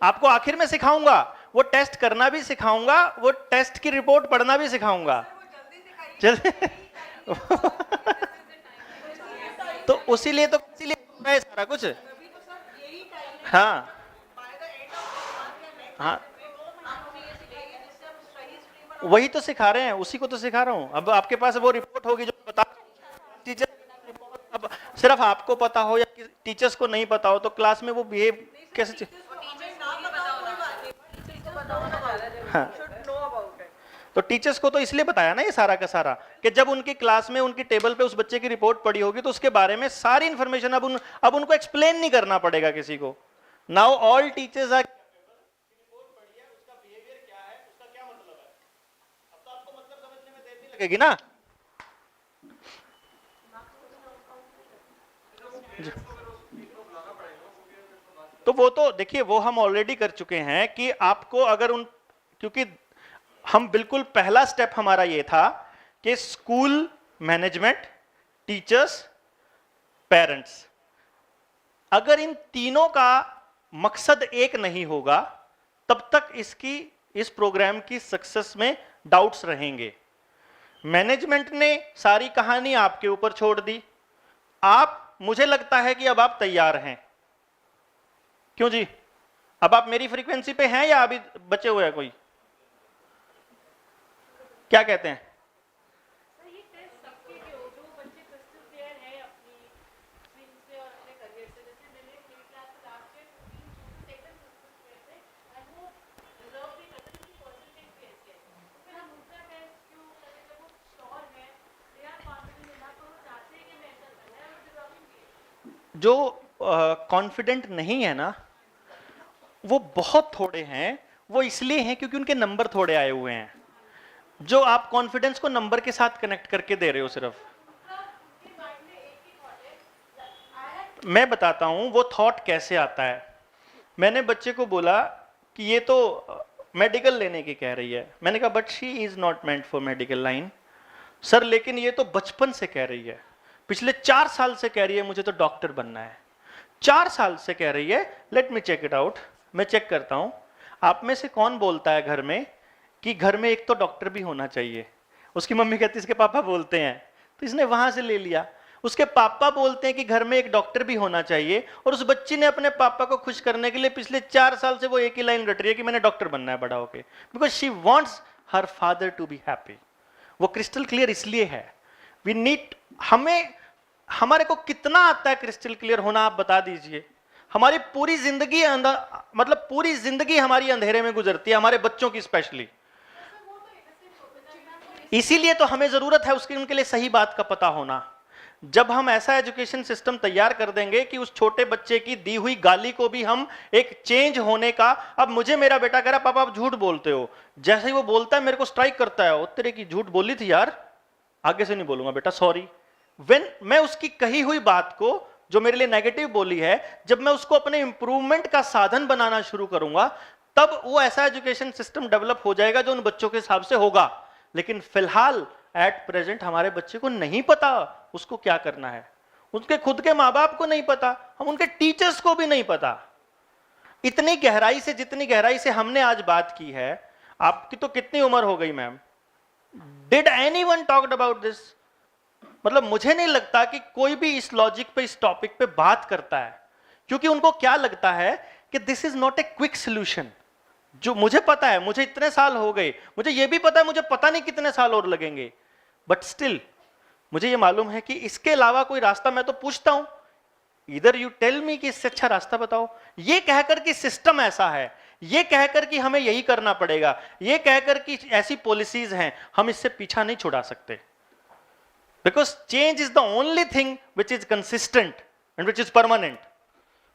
आपको आखिर में सिखाऊंगा, वो टेस्ट करना भी सिखाऊंगा, वो टेस्ट की रिपोर्ट पढ़ना भी सिखाऊंगा। जल्दी तो इसीलिए हो रहा है सारा कुछ। हाँ हाँ, वही तो सिखा रहे हैं, उसी को तो सिखा रहा हूं। अब आपके पास वो रिपोर्ट होगी जो बता, टीचर अब सिर्फ आपको पता हो या टीचर्स को नहीं पता हो तो क्लास में वो बिहेव कैसे। हाँ, तो टीचर्स को तो इसलिए बताया ना ये सारा का सारा, कि जब उनकी क्लास में उनकी टेबल पे उस बच्चे की रिपोर्ट पड़ी होगी तो उसके बारे में सारी इंफॉर्मेशन अब उनको एक्सप्लेन नहीं करना पड़ेगा किसी को। नाउ ऑल टीचर्स आर लगेगी ना। तो वो तो देखिए, वो हम ऑलरेडी कर चुके हैं कि आपको अगर क्योंकि हम बिल्कुल पहला स्टेप हमारा ये था कि स्कूल मैनेजमेंट, टीचर्स, पेरेंट्स, अगर इन तीनों का मकसद एक नहीं होगा तब तक इस प्रोग्राम की सक्सेस में डाउट्स रहेंगे। मैनेजमेंट ने सारी कहानी आपके ऊपर छोड़ दी, मुझे लगता है कि अब आप तैयार हैं। क्यों जी, अब आप मेरी फ्रीक्वेंसी पे हैं या अभी बचे हुए हैं कोई? क्या कहते हैं? जो कॉन्फिडेंट नहीं है ना, वो बहुत थोड़े हैं। वो इसलिए हैं क्योंकि उनके नंबर थोड़े आए हुए हैं। जो आप कॉन्फिडेंस को नंबर के साथ कनेक्ट करके दे रहे हो सिर्फ, मैं बताता हूं वो थॉट कैसे आता है। मैंने बच्चे को बोला कि ये तो मेडिकल लेने की कह रही है। मैंने कहा but she is not meant for medical line. Sir लेकिन ये तो बचपन से कह रही है, पिछले 4 साल से कह रही है मुझे तो डॉक्टर बनना है। 4 साल से कह रही है। Let me check it out. मैं चेक करता हूं आप में से कौन बोलता है घर में कि घर में एक तो डॉक्टर भी होना चाहिए। उसकी मम्मी कहती है इसके पापा बोलते हैं, तो इसने वहां से ले लिया। उसके पापा बोलते हैं कि घर में एक डॉक्टर भी होना चाहिए, और उस बच्ची ने अपने पापा को खुश करने के लिए पिछले 4 साल से वो एक ही लाइन रट रही है कि मैंने डॉक्टर बनना है बड़ा होके, because she wants her father to be happy. वो क्रिस्टल क्लियर इसलिए है। वी नीड, हमारे को कितना आता है क्रिस्टल क्लियर होना, आप बता दीजिए। हमारी पूरी जिंदगी मतलब पूरी जिंदगी हमारी अंधेरे में गुजरती है, हमारे बच्चों की स्पेशली। इसीलिए तो हमें जरूरत है उसकी, उनके लिए सही बात का पता होना। जब हम ऐसा एजुकेशन सिस्टम तैयार कर देंगे कि उस छोटे बच्चे की दी हुई गाली को भी हम एक चेंज होने का, अब मुझे मेरा बेटा कह रहा पापा आप झूठ बोलते हो, जैसे ही वो बोलता है मेरे को स्ट्राइक करता है, ओ तेरे की झूठ बोली थी यार, आगे से नहीं बोलूंगा बेटा सॉरी। व्हेन मैं उसकी कही हुई बात को जो मेरे लिए नेगेटिव बोली है, जब मैं उसको अपने इंप्रूवमेंट का साधन बनाना शुरू करूंगा, तब वो ऐसा एजुकेशन सिस्टम डेवलप हो जाएगा जो उन बच्चों के हिसाब से होगा। लेकिन फिलहाल एट प्रेजेंट हमारे बच्चे को नहीं पता उसको क्या करना है, उनके खुद के माँ बाप को नहीं पता, हम उनके टीचर्स को भी नहीं पता। इतनी गहराई से, जितनी गहराई से हमने आज बात की है, आपकी तो कितनी उम्र हो गई ma'am, did anyone talked about this? मतलब मुझे नहीं लगता कि कोई भी इस लॉजिक पे, इस टॉपिक पे बात करता है, क्योंकि उनको क्या लगता है कि this is not a quick solution. जो मुझे पता है, मुझे इतने साल हो गए, मुझे ये भी पता है मुझे पता नहीं कितने साल और लगेंगे, बट स्टिल मुझे ये मालूम है कि इसके अलावा कोई रास्ता, मैं तो पूछता हूं इधर यू टेल मी कि इससे अच्छा रास्ता बताओ। ये कहकर कि सिस्टम ऐसा है, ये कहकर कि हमें यही करना पड़ेगा, ये कहकर कि ऐसी पॉलिसीज हैं, हम इससे पीछा नहीं छुड़ा सकते। Because change is the only thing which is consistent and which is permanent.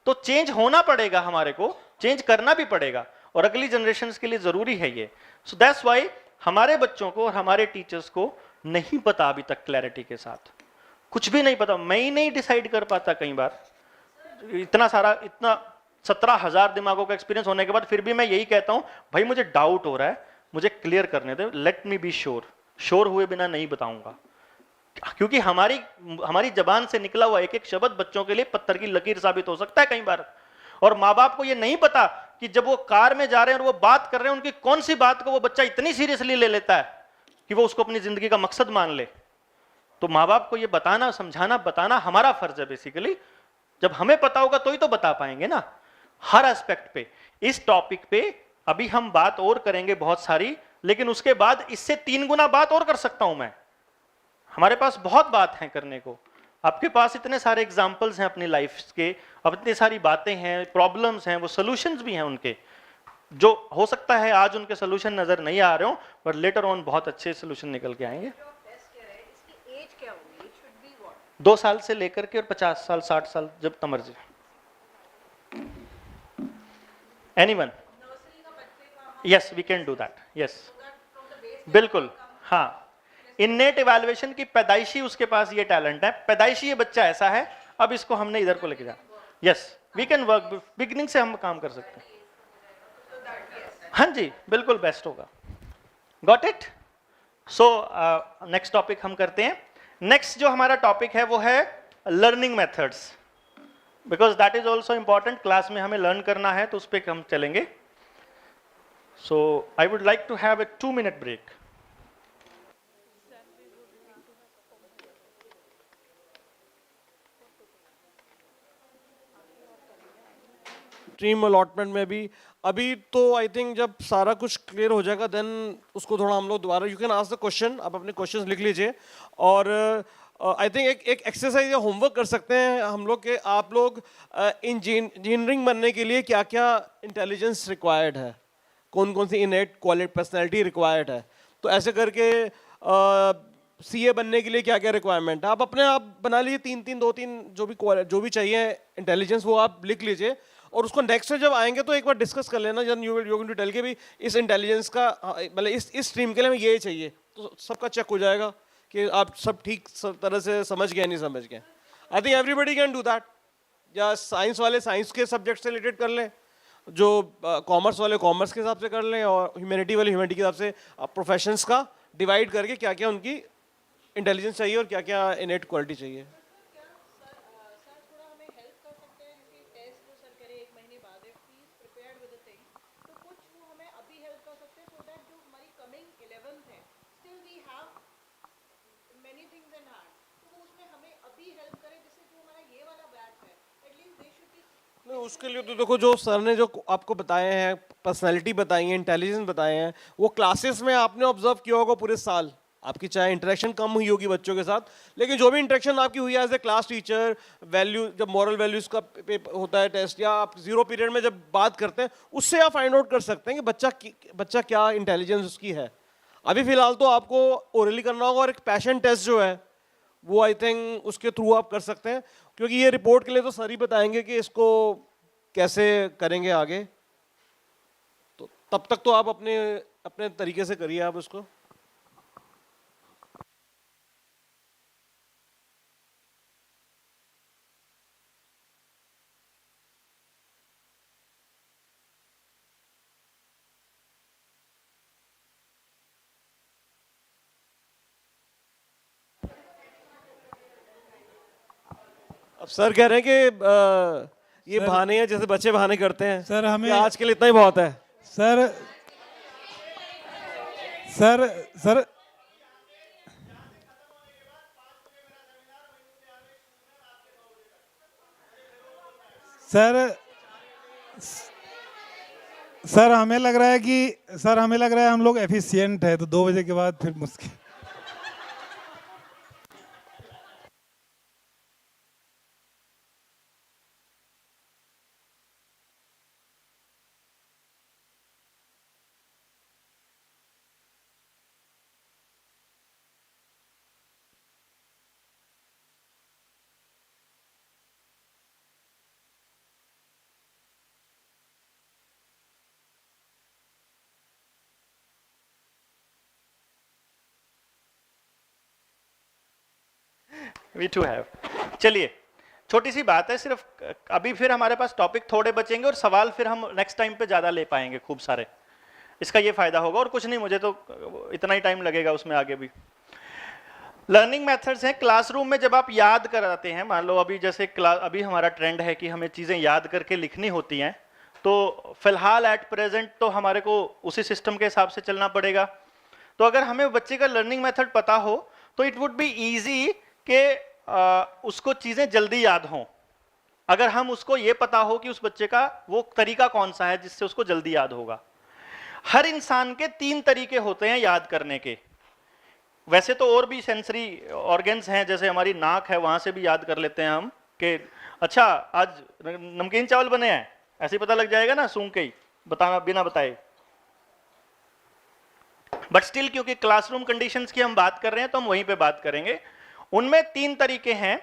तो चेंज होना पड़ेगा, हमारे को चेंज करना भी पड़ेगा, और अगली जनरेशन के लिए जरूरी है ये। सो दैट्स वाई हमारे बच्चों को और हमारे टीचर्स को नहीं पता अभी तक क्लैरिटी के साथ, कुछ भी नहीं पता। मैं ही नहीं डिसाइड कर पाता कई बार, इतना सारा, इतना 17,000 दिमागों का एक्सपीरियंस होने के बाद फिर भी मैं यही कहता हूं भाई मुझे डाउट हो रहा है, मुझे क्लियर करने दे, let me be sure. Sure हुए बिना नहीं बताऊंगा, क्योंकि हमारी जबान से निकला हुआ एक एक शब्द बच्चों के लिए पत्थर की लकीर साबित हो सकता है कई बार। और माँ बाप को ये नहीं पता कि जब वो कार में जा रहे हैं और वो बात कर रहे हैं, उनकी कौन सी बात को वो बच्चा इतनी सीरियसली ले लेता है कि वो उसको अपनी जिंदगी का मकसद मान ले। तो माँ बाप को ये बताना, समझाना, बताना हमारा फर्ज है बेसिकली। जब हमें पता होगा तो ही तो बता पाएंगे ना, हर एस्पेक्ट पे। इस टॉपिक पे अभी हम बात और करेंगे बहुत सारी, लेकिन उसके बाद इससे 3 गुना बात और कर सकता हूं मैं। हमारे पास बहुत बात है करने को, आपके पास इतने सारे एग्जाम्पल्स हैं अपनी लाइफ के, अब इतनी सारी बातें हैं, प्रॉब्लम्स हैं, वो सोल्यूशंस भी हैं उनके, जो हो सकता है आज उनके सोल्यूशन नजर नहीं आ रहे हो, पर लेटर ऑन बहुत अच्छे सोल्यूशन निकल के आएंगे। 2 साल से लेकर के और 50 साल 60 साल, जब तक मर्जी। Anyone? Yes, we can do that, yes बिल्कुल। हाँ, इननेट इवैल्यूएशन की पैदाइशी उसके पास ये टैलेंट है, पैदाइशी ये बच्चा ऐसा है, अब इसको हमने इधर को लेके जाना। Yes, we can work, beginning से हम काम कर सकते हैं। हाँ जी, बिल्कुल बेस्ट होगा। Got it? So next topic हम करते हैं। नेक्स्ट जो हमारा टॉपिक है वो है learning methods, because that is also important. Class में हमें लर्न करना है तो उस पर हम चलेंगे। So I would like to have a 2 minute break. Stream allotment में भी अभी तो आई थिंक जब सारा कुछ क्लियर हो जाएगा देन उसको थोड़ा हम लोग दोबारा, you can ask the question, आप अपने क्वेश्चंस लिख लीजिए। और आई थिंक एक एक्सरसाइज या होमवर्क कर सकते हैं हम लोग के, आप लोग इंजीनियरिंग बनने के लिए क्या क्या इंटेलिजेंस रिक्वायर्ड है, कौन कौन सी इनेट क्वालिटी पर्सनैलिटी रिक्वायर्ड है। तो ऐसे करके सीए बनने के लिए क्या क्या रिक्वायरमेंट है, आप अपने आप बना लीजिए, 2-3 जो भी चाहिए इंटेलिजेंस वो आप लिख लीजिए। और उसको नेक्स्ट जब आएंगे तो एक बार डिस्कस कर लेना, जब यू गोइंग टू टेल के भी इस इंटेलिजेंस का मतलब इस स्ट्रीम के लिए हमें ये चाहिए, तो सबका चेक हो जाएगा कि आप सब ठीक तरह से समझ गए नहीं समझ गए। I think everybody can do that. या साइंस वाले साइंस के सब्जेक्ट से रिलेटेड कर लें, जो कॉमर्स वाले कॉमर्स के हिसाब से कर लें, और ह्यूमैनिटी वाले ह्यूमैनिटी के हिसाब से प्रोफेशंस का डिवाइड करके क्या क्या उनकी इंटेलिजेंस चाहिए और क्या क्या इनेट क्वालिटी चाहिए। उसके लिए तो देखो, जो सर ने जो आपको बताए हैं, पर्सनालिटी बताई है, इंटेलिजेंस बताए हैं, वो क्लासेस में आपने ऑब्जर्व किया होगा पूरे साल। आपकी चाहे इंटरेक्शन कम हुई होगी बच्चों के साथ, लेकिन जो भी इंटरेक्शन आपकी हुई है as a class teacher, value जब मॉरल वैल्यूज का होता है टेस्ट, या आप 0 पीरियड में जब बात करते हैं, उससे आप फाइंड आउट कर सकते हैं कि बच्चा क्या इंटेलिजेंस उसकी है। अभी फिलहाल तो आपको ओरली करना होगा, और एक पैशन टेस्ट जो है वो आई थिंक उसके थ्रू आप कर सकते हैं, क्योंकि ये रिपोर्ट के लिए तो सर ही बताएंगे कि इसको कैसे करेंगे आगे। तो तब तक तो आप अपने अपने तरीके से करिए आप इसको। अब सर कह रहे हैं कि ये बहाने हैं जैसे बच्चे बहाने करते हैं सर हमें कि आज के लिए इतना ही बहुत है। Sir sir sir sir sir हमें लग रहा है कि हम लोग एफिशिएंट है, तो 2 बजे के बाद फिर मुश्किल। We too have. चलिए, छोटी सी बात है सिर्फ, अभी फिर हमारे पास टॉपिक थोड़े बचेंगे और सवाल फिर हम नेक्स्ट टाइम पे ज़्यादा ले पाएंगे, खूब सारे। इसका ये फायदा होगा और कुछ नहीं, मुझे तो इतना ही टाइम लगेगा उसमें आगे भी। लर्निंग मेथड्स हैं क्लासरूम में जब आप याद कराते हैं, मान लो अभी जैसे अभी हमारा ट्रेंड है कि हमें चीज़ें याद करके लिखनी होती हैं, तो फिलहाल एट प्रेजेंट तो हमारे को उसी सिस्टम के हिसाब से चलना पड़ेगा। तो अगर हमें बच्चे का लर्निंग मेथड पता हो तो इट वुड बी ईजी कि उसको चीज़ें जल्दी याद हों। अगर हम उसको ये पता हो कि उस बच्चे का वो तरीका कौन सा है जिससे उसको जल्दी याद होगा। हर इंसान के 3 तरीके होते हैं याद करने के। वैसे तो और भी सेंसरी ऑर्गन्स हैं, जैसे हमारी नाक है, वहां से भी याद कर लेते हैं हम कि अच्छा आज नमकीन चावल बने हैं, ऐसे ही पता लग जाएगा ना सूंघ के ही, बताना बिना बताए। बट स्टिल क्योंकि क्लासरूम कंडीशंस की हम बात कर रहे हैं तो हम वहीं पे बात करेंगे। उनमें 3 तरीके हैं।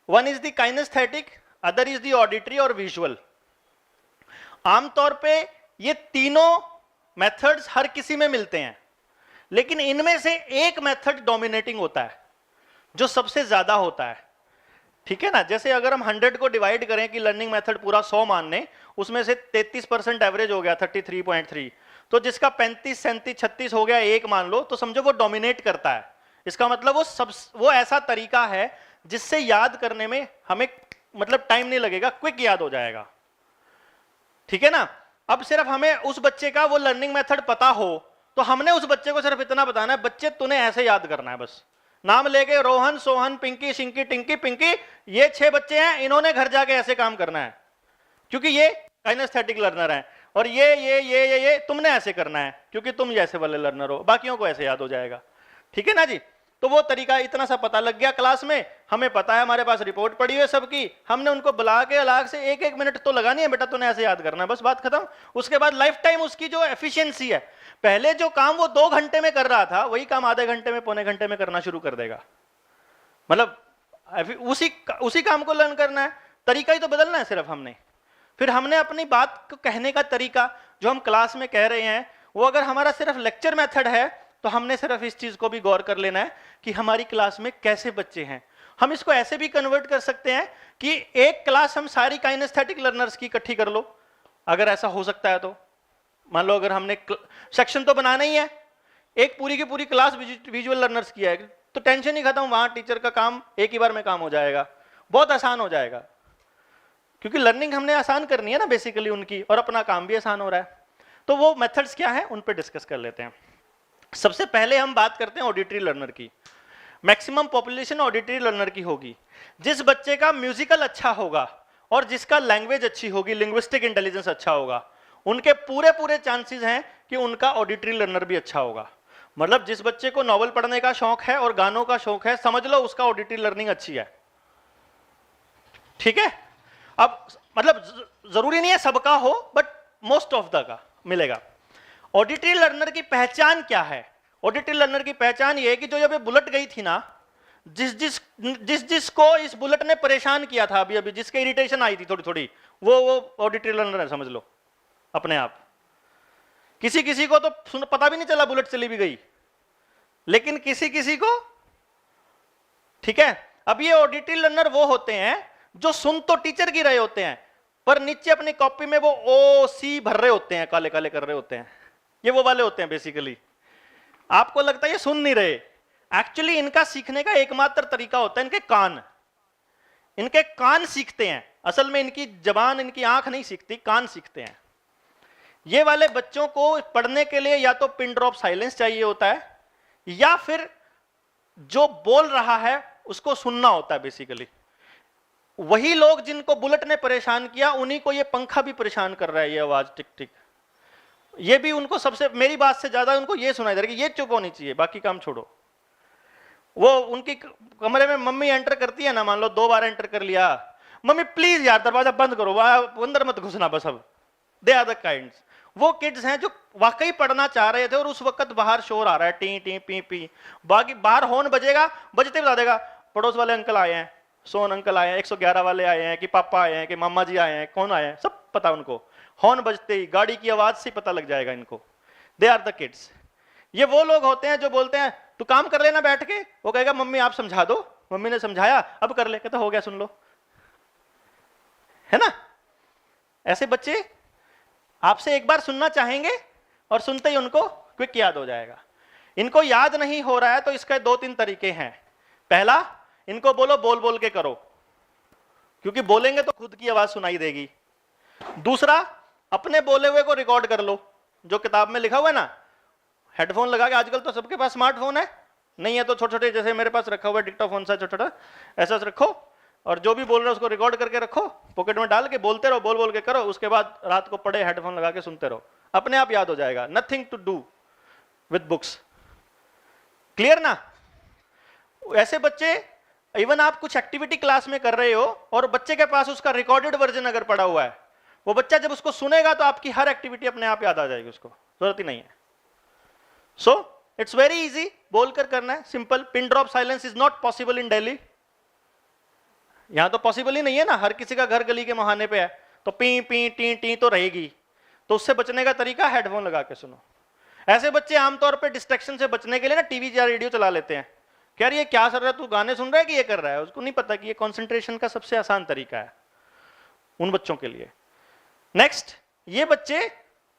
One is the kinesthetic, other is the auditory और विजुअल। आमतौर पे ये तीनों मेथड्स हर किसी में मिलते हैं, लेकिन इनमें से एक मेथड डोमिनेटिंग होता है जो सबसे ज्यादा होता है। ठीक है ना, जैसे अगर हम 100 को डिवाइड करें कि लर्निंग मेथड पूरा 100 मानने, उसमें से 33% एवरेज हो गया 33.3, तो जिसका 35, 37, 36 हो गया 1 मान लो, तो समझो वो डोमिनेट करता है। इसका मतलब वो ऐसा तरीका है जिससे याद करने में हमें मतलब टाइम नहीं लगेगा, क्विक याद हो जाएगा। ठीक है ना। अब सिर्फ हमें उस बच्चे का वो लर्निंग मेथड पता हो तो हमने उस बच्चे को सिर्फ इतना बताना है, बच्चे तूने ऐसे याद करना है बस। नाम लेके रोहन, सोहन, पिंकी, शिंकी, टिंकी, पिंकी, ये 6 बच्चे हैं, इन्होंने घर जाके ऐसे काम करना है क्योंकि ये काइनेस्थेटिक लर्नर है, और ये तुमने ऐसे करना है क्योंकि तुम ऐसे वाले लर्नर हो, बाकियों को ऐसे याद हो जाएगा। ठीक है ना जी। तो वो तरीका इतना सा पता लग गया क्लास में, हमें पता है, हमारे पास रिपोर्ट पड़ी हुई है सबकी, हमने उनको बुला के अलग से 1-1 मिनट तो लगानी है, बेटा तूने ऐसे याद करना है, बस बात खत्म। उसके बाद लाइफ टाइम उसकी जो एफिशिएंसी है, पहले जो काम वो 2 घंटे में कर रहा था वही काम आधे घंटे में, पौने घंटे में करना शुरू कर देगा। मतलब उसी काम को लर्न करना है, तरीका ही तो बदलना है सिर्फ हमने। फिर हमने अपनी बात को कहने का तरीका जो हम क्लास में कह रहे हैं, वो अगर हमारा सिर्फ लेक्चर मेथड है तो हमने सिर्फ इस चीज को भी गौर कर लेना है कि हमारी क्लास में कैसे बच्चे हैं। हम इसको ऐसे भी कन्वर्ट कर सकते हैं कि एक क्लास हम सारी काइनेस्थेटिक लर्नर्स की इकट्ठी कर लो, अगर ऐसा हो सकता है तो। मान लो अगर हमने सेक्शन तो बनाना ही है, एक पूरी की पूरी क्लास विजुअल लर्नर्स की है, तो टेंशन ही खत्म, वहां टीचर का काम एक ही बार में काम हो जाएगा, बहुत आसान हो जाएगा, क्योंकि लर्निंग हमने आसान करनी है ना बेसिकली उनकी, और अपना काम भी आसान हो रहा है। तो वो मेथड्स क्या है उन पर डिस्कस कर लेते हैं। सबसे पहले हम बात करते हैं ऑडिटरी लर्नर की। मैक्सिमम पॉपुलेशन ऑडिटरी लर्नर की होगी। जिस बच्चे का म्यूजिकल अच्छा होगा और जिसका लैंग्वेज अच्छी होगी, लिंग्विस्टिक इंटेलिजेंस अच्छा होगा, उनके पूरे चांसेस हैं कि उनका ऑडिटरी लर्नर भी अच्छा होगा। मतलब जिस बच्चे को नॉवल पढ़ने का शौक है और गानों का शौक है, समझ लो उसका ऑडिटरी लर्निंग अच्छी है। ठीक है। अब मतलब जरूरी नहीं है सबका हो, बट मोस्ट ऑफ द का मिलेगा। ऑडिटरी लर्नर की पहचान क्या है? ऑडिटरी लर्नर की पहचान ये है कि जो जब ये बुलेट गई थी ना, जिस को इस बुलेट ने परेशान किया था अभी अभी, जिसके इरिटेशन आई थी थोड़ी थोड़ी, वो ऑडिटरी लर्नर है, समझ लो अपने आप। किसी किसी को तो पता भी नहीं चला बुलेट चली भी गई, लेकिन किसी किसी को, ठीक है। अब ये ऑडिटरी लर्नर वो होते हैं जो सुन तो टीचर की रहे होते हैं, पर नीचे अपनी कॉपी में वो ओ सी भर रहे होते हैं, काले काले कर रहे होते हैं। ये वो वाले होते हैं बेसिकली। आपको लगता है ये सुन नहीं रहे, एक्चुअली इनका सीखने का एकमात्र तरीका होता है इनके कान। इनके कान सीखते हैं, असल में इनकी जबान, इनकी आंख नहीं सीखती, कान सीखते हैं। ये वाले बच्चों को पढ़ने के लिए या तो पिन ड्रॉप साइलेंस चाहिए होता है, या फिर जो बोल रहा है उसको सुनना होता है बेसिकली। वही लोग जिनको बुलेट ने परेशान किया, उन्हीं को ये पंखा भी परेशान कर रहा है, ये आवाज टिक टिक। ये भी उनको सबसे, मेरी बात से ज्यादा उनको ये सुनाई दे रहा है कि ये चुप होनी चाहिए, बाकी काम छोड़ो। वो उनकी कमरे में मम्मी एंटर करती है ना, मान लो 2 बार एंटर कर लिया, मम्मी प्लीज यार दरवाजा बंद करो, अंदर मत घुसना बस। अब दे आर द काइंड्स। वो किड्स हैं जो वाकई पढ़ना चाह रहे थे और उस वक्त बाहर शोर आ रहा है, टी टी पी पी, बाकी बाहर हॉर्न बजेगा, बजते बता देगा पड़ोस वाले अंकल आए हैं, सोन अंकल आए हैं, 111 वाले आए हैं, कि पापा आए हैं, कि मामा जी आए हैं, कौन आए हैं, सब पता उनको। हॉर्न बजते ही, गाड़ी की आवाज से पता लग जाएगा इनको। They are the kids. ये वो लोग होते हैं जो बोलते हैं तू काम कर लेना बैठ के, वो कहेगा मम्मी आप समझा दो, मम्मी ने समझाया अब कर ले, कहता हो गया सुन लो, है ना। ऐसे बच्चे आपसे एक बार सुनना चाहेंगे और सुनते ही उनको क्विक याद हो जाएगा। इनको याद नहीं हो रहा है तो इसके 2-3 तरीके हैं। पहला, इनको बोलो बोल बोल के करो, क्योंकि बोलेंगे तो खुद की आवाज सुनाई देगी। दूसरा, अपने बोले हुए को रिकॉर्ड कर लो, जो किताब में लिखा हुआ है ना, हेडफोन लगा के, आजकल तो सबके पास स्मार्टफोन है, नहीं है तो छोटे छोटे, जैसे मेरे पास रखा हुआ है डिक्टाफोन सा छोटा छोटा, ऐसा रखो और जो भी बोल रहे हो उसको रिकॉर्ड करके रखो, पॉकेट में डाल के बोलते रहो, बोल बोल के करो, उसके बाद रात को पढ़े हेडफोन लगा के सुनते रहो, अपने आप याद हो जाएगा। Nothing to do with books. Clear ना। ऐसे बच्चे, इवन आप कुछ एक्टिविटी क्लास में कर रहे हो और बच्चे के पास उसका रिकॉर्डेड वर्जन अगर पड़ा हुआ है, वो बच्चा जब उसको सुनेगा तो आपकी हर एक्टिविटी अपने आप याद आ जाएगी, उसको जरूरत ही नहीं है। सो इट्स वेरी इजी, बोलकर करना है, simple. Pin drop silence is not possible in Delhi, यहां तो पॉसिबल ही नहीं है ना, हर किसी का घर गली के मुहाने पे है, तो पी पी टी टी तो रहेगी। तो उससे बचने का तरीका हेडफोन लगा के सुनो। ऐसे बच्चे आमतौर पे डिस्ट्रैक्शन से बचने के लिए ना टीवी या रेडियो चला लेते हैं, कह रही है क्या सर रहा है, तू गाने सुन रहा है कि ये कर रहा है, उसको नहीं पता कि ये कंसंट्रेशन का सबसे आसान तरीका है उन बच्चों के लिए। नेक्स्ट, ये बच्चे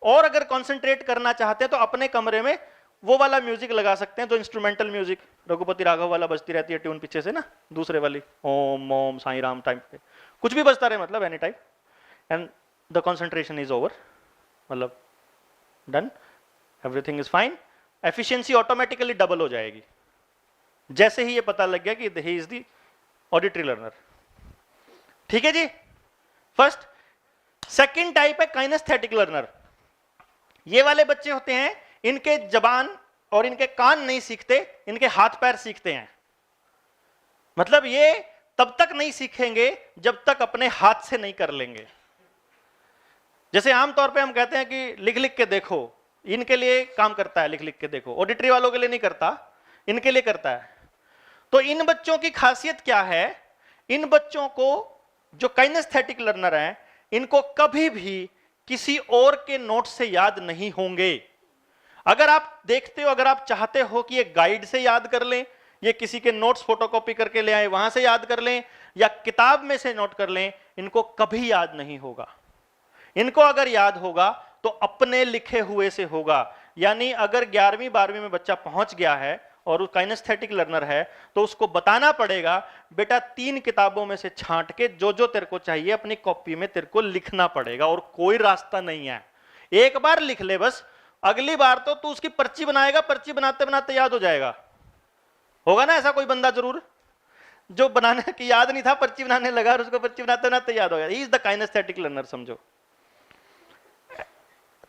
और अगर कंसंट्रेट करना चाहते हैं तो अपने कमरे में वो वाला म्यूजिक लगा सकते हैं, जो इंस्ट्रूमेंटल म्यूजिक रघुपति राघव वाला बजती रहती है ट्यून पीछे से ना, दूसरे वाली ओम ओम साईं राम टाइम पे कुछ भी बजता रहे, मतलब any time, and the concentration is over, मतलब done, everything is fine. Efficiency automatically double हो जाएगी जैसे ही ये पता लग गया कि he is the auditory learner. ठीक है जी, फर्स्ट। सेकंड टाइप है काइनेस्थेटिक लर्नर। ये वाले बच्चे होते हैं, इनके जबान और इनके कान नहीं सीखते, इनके हाथ पैर सीखते हैं। मतलब ये तब तक नहीं सीखेंगे जब तक अपने हाथ से नहीं कर लेंगे। जैसे आमतौर पे हम कहते हैं कि लिख लिख के देखो, इनके लिए काम करता है, लिख लिख के देखो। ऑडिटरी वालों के लिए नहीं करता, इनके लिए करता है। तो इन बच्चों की खासियत क्या है, इन बच्चों को जो काइनेस्थेटिक लर्नर हैं, इनको कभी भी किसी और के नोट से याद नहीं होंगे। अगर आप देखते हो, अगर आप चाहते हो कि ये गाइड से याद कर लें, ये किसी के नोट्स फोटोकॉपी करके ले आए वहां से याद कर लें, या किताब में से नोट कर लें, इनको कभी याद नहीं होगा। इनको अगर याद होगा तो अपने लिखे हुए से होगा। यानी अगर 11वीं 12वीं में बच्चा पहुंच गया है और काइनेस्थेटिक लर्नर है, तो उसको बताना पड़ेगा बेटा 3 किताबों में से छांट के जो जो तेरे को चाहिए अपनी कॉपी में तेरे को लिखना पड़ेगा, और कोई रास्ता नहीं है। एक बार लिख ले बस, अगली बार तो तू उसकी पर्ची बनाएगा, पर्ची बनाते बनाते याद हो जाएगा। होगा ना ऐसा कोई बंदा जरूर, जो बनाने की याद नहीं था, पर्ची बनाने लगा और उसको पर्ची बनाते बनाते याद हो गया। He is the kinesthetic learner, समझो।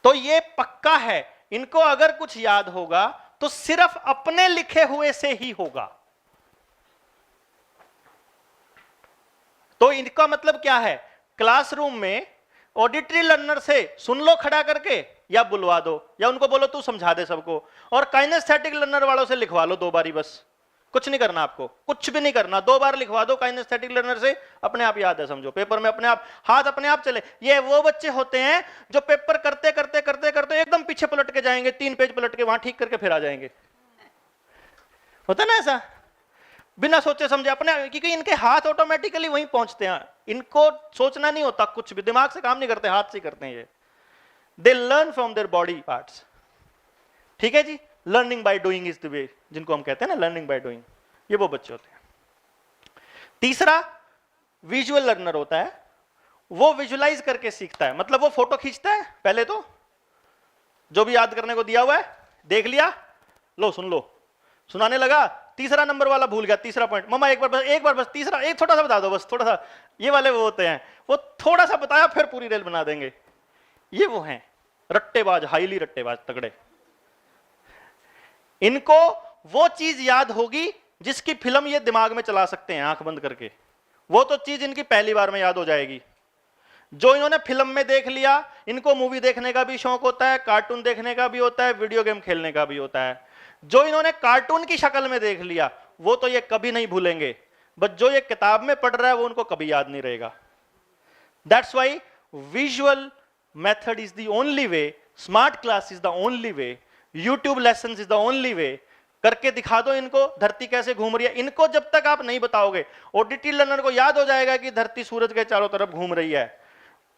तो ये पक्का है, इनको अगर कुछ याद होगा तो सिर्फ अपने लिखे हुए से ही होगा। तो इनका मतलब क्या है, क्लासरूम में ऑडिटरी लर्नर से सुन लो खड़ा करके, या बुलवा दो, या उनको बोलो तू समझा दे सबको, और काइनेस्थेटिक लर्नर वालों से लिखवा लो 2 बारी बस, कुछ नहीं करना, आपको कुछ भी नहीं करना, 2 बार लिखवा दो काइनेस्थेटिक लर्नर से, अपने आप याद है, समझो पेपर में अपने आप हाथ अपने आप चले। ये वो बच्चे होते हैं जो पेपर करते करते करते करते एकदम पीछे पलट के जाएंगे, 3 पेज पलट के वहां ठीक करके फिर आ जाएंगे, होता ना ऐसा, बिना सोचे समझे अपने, क्योंकि इनके हाथ ऑटोमेटिकली वहीं पहुंचते हैं, इनको सोचना नहीं होता, कुछ भी दिमाग से काम नहीं करते, हाथ से करते हैं ये। They learn from their body parts, ठीक है जी। Learning by doing is the way, जिनको हम कहते हैं ना लर्निंग बाय डूइंग, ये वो बच्चे होते हैं। तीसरा विजुअल लर्नर होता है, वो विजुअलाइज करके सीखता है, मतलब वो फोटो खींचता है पहले तो, जो भी याद करने को दिया हुआ है देख लिया, लो सुन लो, सुनाने लगा, तीसरा नंबर वाला भूल गया, तीसरा पॉइंट, मम्मा एक बार बस तीसरा, एक छोटा सा बता दो बस, थोड़ा सा, ये वाले वो होते हैं, वो थोड़ा सा बताया फिर पूरी रेल बना देंगे, ये वो हैं रट्टेबाज, हाईली रट्टेबाज तगड़े। इनको वो चीज याद होगी जिसकी फिल्म ये दिमाग में चला सकते हैं आंख बंद करके, वो तो चीज इनकी पहली बार में याद हो जाएगी। जो इन्होंने फिल्म में देख लिया, इनको मूवी देखने का भी शौक होता है, कार्टून देखने का भी होता है, वीडियो गेम खेलने का भी होता है। जो इन्होंने कार्टून की शक्ल में देख लिया वो तो ये कभी नहीं भूलेंगे, बट जो ये किताब में पढ़ रहा है वो उनको कभी याद नहीं रहेगा। That's why visual method is the only way, smart class is the only way, YouTube lesson is the only way. करके दिखा दो इनको धरती कैसे घूम रही है, इनको जब तक आप नहीं बताओगे, ऑडिटरी लर्नर को याद हो जाएगा कि धरती सूरज के चारों तरफ घूम रही है,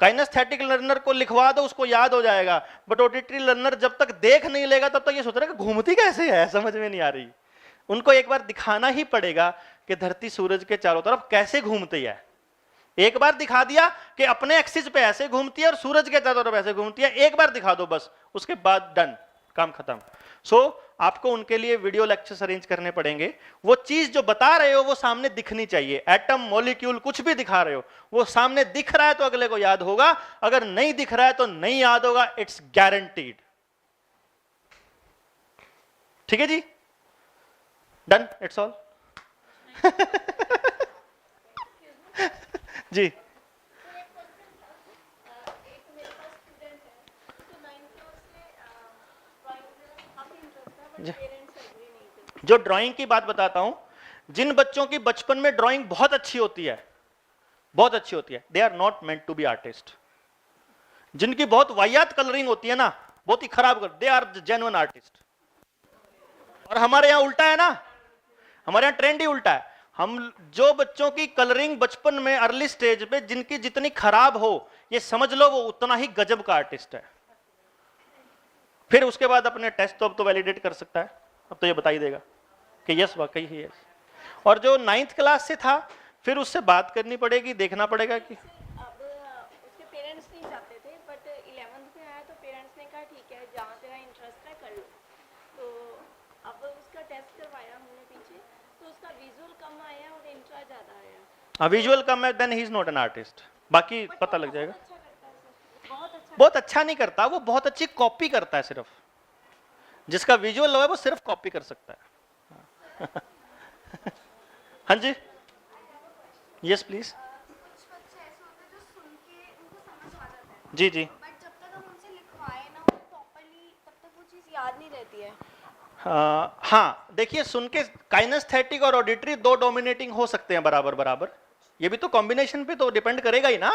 काइनेस्थेटिक लर्नर को लिखवा दो उसको याद हो जाएगा, बट ऑडिटरी लर्नर जब तक देख नहीं लेगा तब तक ये सोच रहा है कि घूमती कैसे है, समझ में नहीं आ रही। उनको एक बार दिखाना ही पड़ेगा कि धरती सूरज के चारों तरफ कैसे घूमती है। एक बार दिखा दिया कि अपने एक्सिस पे ऐसे घूमती है और सूरज के चारों तरफ ऐसे घूमती है, एक बार दिखा दो बस, उसके बाद डन, काम खत्म। सो आपको उनके लिए वीडियो लेक्चर्स अरेंज करने पड़ेंगे। वो चीज जो बता रहे हो वो सामने दिखनी चाहिए, एटम मॉलिक्यूल कुछ भी दिखा रहे हो वो सामने दिख रहा है तो अगले को याद होगा, अगर नहीं दिख रहा है तो नहीं याद होगा, इट्स गारंटीड। ठीक है जी, डन, इट्स ऑल। जी जो ड्राइंग की बात बताता हूं, जिन बच्चों की बचपन में ड्राइंग बहुत अच्छी होती है, बहुत अच्छी होती है, they are not meant to be artist. जिनकी बहुत वाहियात कलरिंग होती है ना, बहुत ही खराब, दे आर जेन्युइन आर्टिस्ट। और हमारे यहां उल्टा है ना, हमारे यहां ट्रेंड ही उल्टा है। हम जो बच्चों की कलरिंग बचपन में अर्ली स्टेज पे जिनकी जितनी खराब हो, ये समझ लो वो उतना ही गजब का आर्टिस्ट है। फिर उसके बाद अपने टेस्ट तो अब तो वैलिडेट कर सकता है, अब तो ये बता ही देगा कि यस वाकई ही यस। और जो 9th क्लास से था फिर उससे बात करनी पड़ेगी, देखना पड़ेगा कि अब उसके पेरेंट्स नहीं चाहते थे, बट 11th में आया तो पेरेंट्स ने कहा ठीक है जहाँ तेरा इंटरेस्ट है कर लो। तो अब उसका टेस्ट करवाया हमने पीछे, तो उसका विजुअल कम आया और इंट्रा ज़्यादा आया। विजुअल कम है, then he is not an artist. बाकी पता लग जाएगा। अच्छा करता है सर, बहुत अच्छा नहीं करता, वो बहुत अच्छी कॉपी करता है सिर्फ। जिसका विजुअल लो है वो सिर्फ कॉपी कर सकता है। हाँ जी, यस प्लीज। कुछ बच्चे ऐसे होते हैं जो सुन के उनको समझ आ जाता है, जी जी, बट जब तक हम उनसे लिखवाए ना प्रॉपर्ली तब तक वो चीज़ याद नहीं रहती है। हाँ देखिए, सुन के काइनेस्थेटिक और ऑडिटरी दो डोमिनेटिंग हो सकते हैं बराबर बराबर। ये भी तो कॉम्बिनेशन पे तो डिपेंड करेगा ही ना,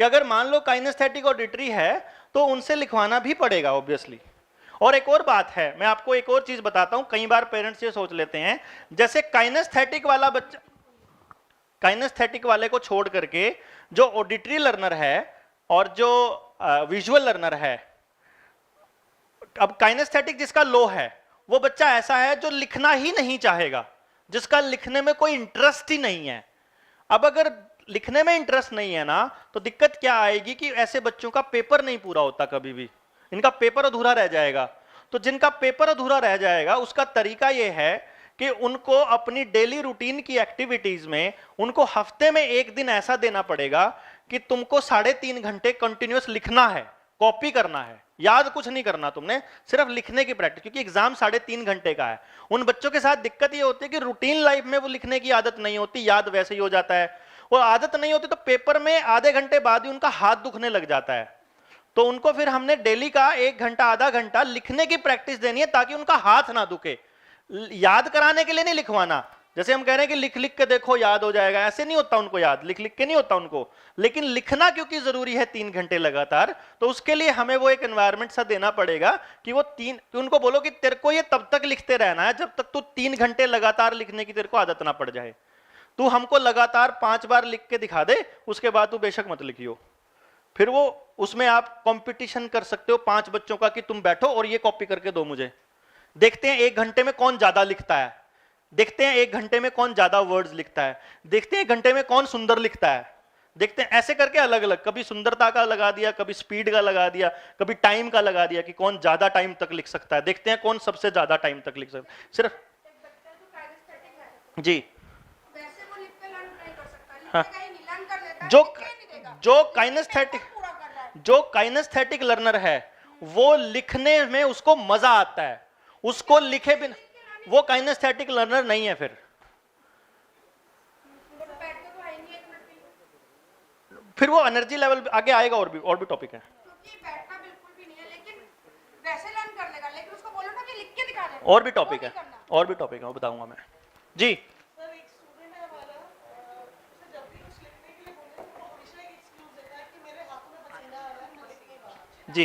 कि अगर मान लो काइनेस्थेटिक ऑडिटरी है तो उनसे लिखवाना भी पड़ेगा ऑब्वियसली। और एक और बात है, मैं आपको एक और चीज बताता हूं, कई बार पेरेंट्स ये सोच लेते हैं जैसे काइनेस्थेटिक वाला बच्चा, काइनेस्थेटिक वाले को छोड़ करके जो ऑडिटरी लर्नर है और जो विजुअल लर्नर है, अब काइनेस्थेटिक जिसका लो है वो बच्चा ऐसा है जो लिखना ही नहीं चाहेगा, जिसका लिखने में कोई इंटरेस्ट ही नहीं है। अब अगर लिखने में इंटरेस्ट नहीं है ना, तो दिक्कत क्या आएगी कि ऐसे बच्चों का पेपर नहीं पूरा होता, कभी भी इनका पेपर अधूरा रह जाएगा। तो जिनका पेपर अधूरा रह जाएगा उसका तरीका यह है कि उनको अपनी डेली रूटीन की एक्टिविटीज में उनको हफ्ते में एक दिन ऐसा देना पड़ेगा कि तुमको 3.5 घंटे कंटिन्यूअस लिखना है, कॉपी करना है, याद कुछ नहीं करना तुमने, सिर्फ लिखने की प्रैक्टिस, क्योंकि एग्जाम 3.5 घंटे का है। उन बच्चों के साथ दिक्कत ये होती है कि रूटीन लाइफ में वो लिखने की आदत नहीं होती, याद वैसे ही हो जाता है। वो आदत नहीं होती तो पेपर में आधे घंटे बाद ही उनका हाथ दुखने लग जाता है। तो उनको फिर हमने डेली का 1 घंटा आधा घंटा लिखने की प्रैक्टिस देनी है ताकि उनका हाथ ना दुखे। याद कराने के लिए नहीं लिखवाना। जैसे हम कह रहे हैं कि लिख लिख के देखो याद हो जाएगा, ऐसे नहीं होता उनको याद, लिख लिख के नहीं होता उनको। लेकिन लिखना क्योंकि जरूरी है 3 घंटे लगातार, तो उसके लिए हमें वो एक एनवायरनमेंट सा देना पड़ेगा कि वो उनको बोलो कि तेरे को ये तब तक लिखते रहना है जब तक तू 3 घंटे लगातार लिखने की तेरे को आदत ना पड़ जाए। तू हमको लगातार 5 बार लिख के दिखा दे, उसके बाद तू बेशक मत लिखियो। फिर वो उसमें आप कंपटीशन कर सकते हो 5 बच्चों का कि तुम बैठो और ये कॉपी करके दो मुझे, देखते हैं 1 घंटे में कौन ज्यादा लिखता है, देखते हैं 1 घंटे में कौन ज्यादा वर्ड्स लिखता है, देखते हैं 1 घंटे में कौन सुंदर लिखता है, देखते हैं। ऐसे करके अलग अलग, कभी सुंदरता का लगा दिया, कभी स्पीड का लगा दिया, कभी टाइम का लगा दिया कि कौन ज्यादा टाइम तक लिख सकता है, देखते हैं कौन सबसे ज्यादा टाइम तक लिख सकता है। सिर्फ जी वैसे वो लिख के लर्न नहीं कर सकता, हाँ। लिखेगा ही नहीं, लर्न कर लेता है, जो लिख के नहीं देगा। जो काइनेस्थेटिक पूरा कर रहा है। जो काइनेस्थेटिक लर्नर है वो लिखने में उसको मजा आता है, उसको लिखे बिना वो काइनेस्थेटिक लर्नर नहीं है। फिर वो एनर्जी लेवल आगे आएगा, और भी टॉपिक है। क्योंकि बैठना बिल्कुल भी नहीं है, लेकिन वैसे लर्न कर लेगा, लेकिन उसको बोलो ना कि लिख के दिखा दे। और भी टॉपिक है, और भी टॉपिक है, वो बताऊंगा मैं जी। सर एक स्टूडेंट है हमारा, उसे जब भी कुछ लिखने के लिए बोले तो वो हमेशा एक एक्सक्यूज देता है कि मेरे हाथों में पसीना आ रहा है, मैं लिख नहीं पा रहा। जी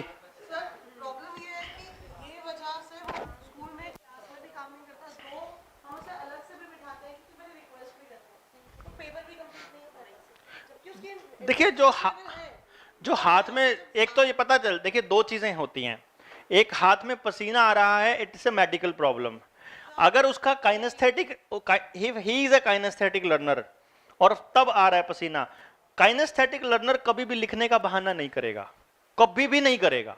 सर प्रॉब्लम ये है कि ये वजह से वो स्कूल में क्लास में भी काम नहीं करता, तो हम उसे अलग से भी बिठाते हैं क्योंकि मेरी रिक्वेस्ट भी करते हैं, तो पेपर भी कंप्लीट नहीं होता है। जबकि उसकी देखिए जो हाथ में, एक तो ये पता चल, देखिए 2 चीजें होती हैं। एक हाथ में पसीना आ रहा है, इट्स ए मेडिकल प्रॉब्लम। अगर उसका kinesthetic, he is a kinesthetic learner और तब आ रहा है पसीना, काइनेस्थेटिक लर्नर कभी भी लिखने का बहाना नहीं करेगा, कभी भी नहीं करेगा,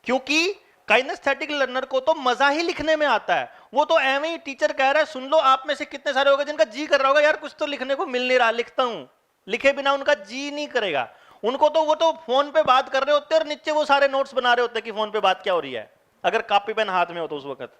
क्योंकि काइनेस्थेटिक लर्नर को तो मजा ही लिखने में आता है। वो तो एवं ही टीचर कह रहा है, सुन लो आप में से कितने सारे होंगे जिनका जी कर रहा होगा यार कुछ तो लिखने को मिल नहीं रहा, लिखता हूं, लिखे बिना उनका जी नहीं करेगा। उनको तो वो तो फोन पे बात कर रहे होते और नीचे वो सारे नोट्स बना रहे होते कि फोन पे बात क्या हो रही है, अगर कॉपी पेन हाथ में हो तो उस वक्त।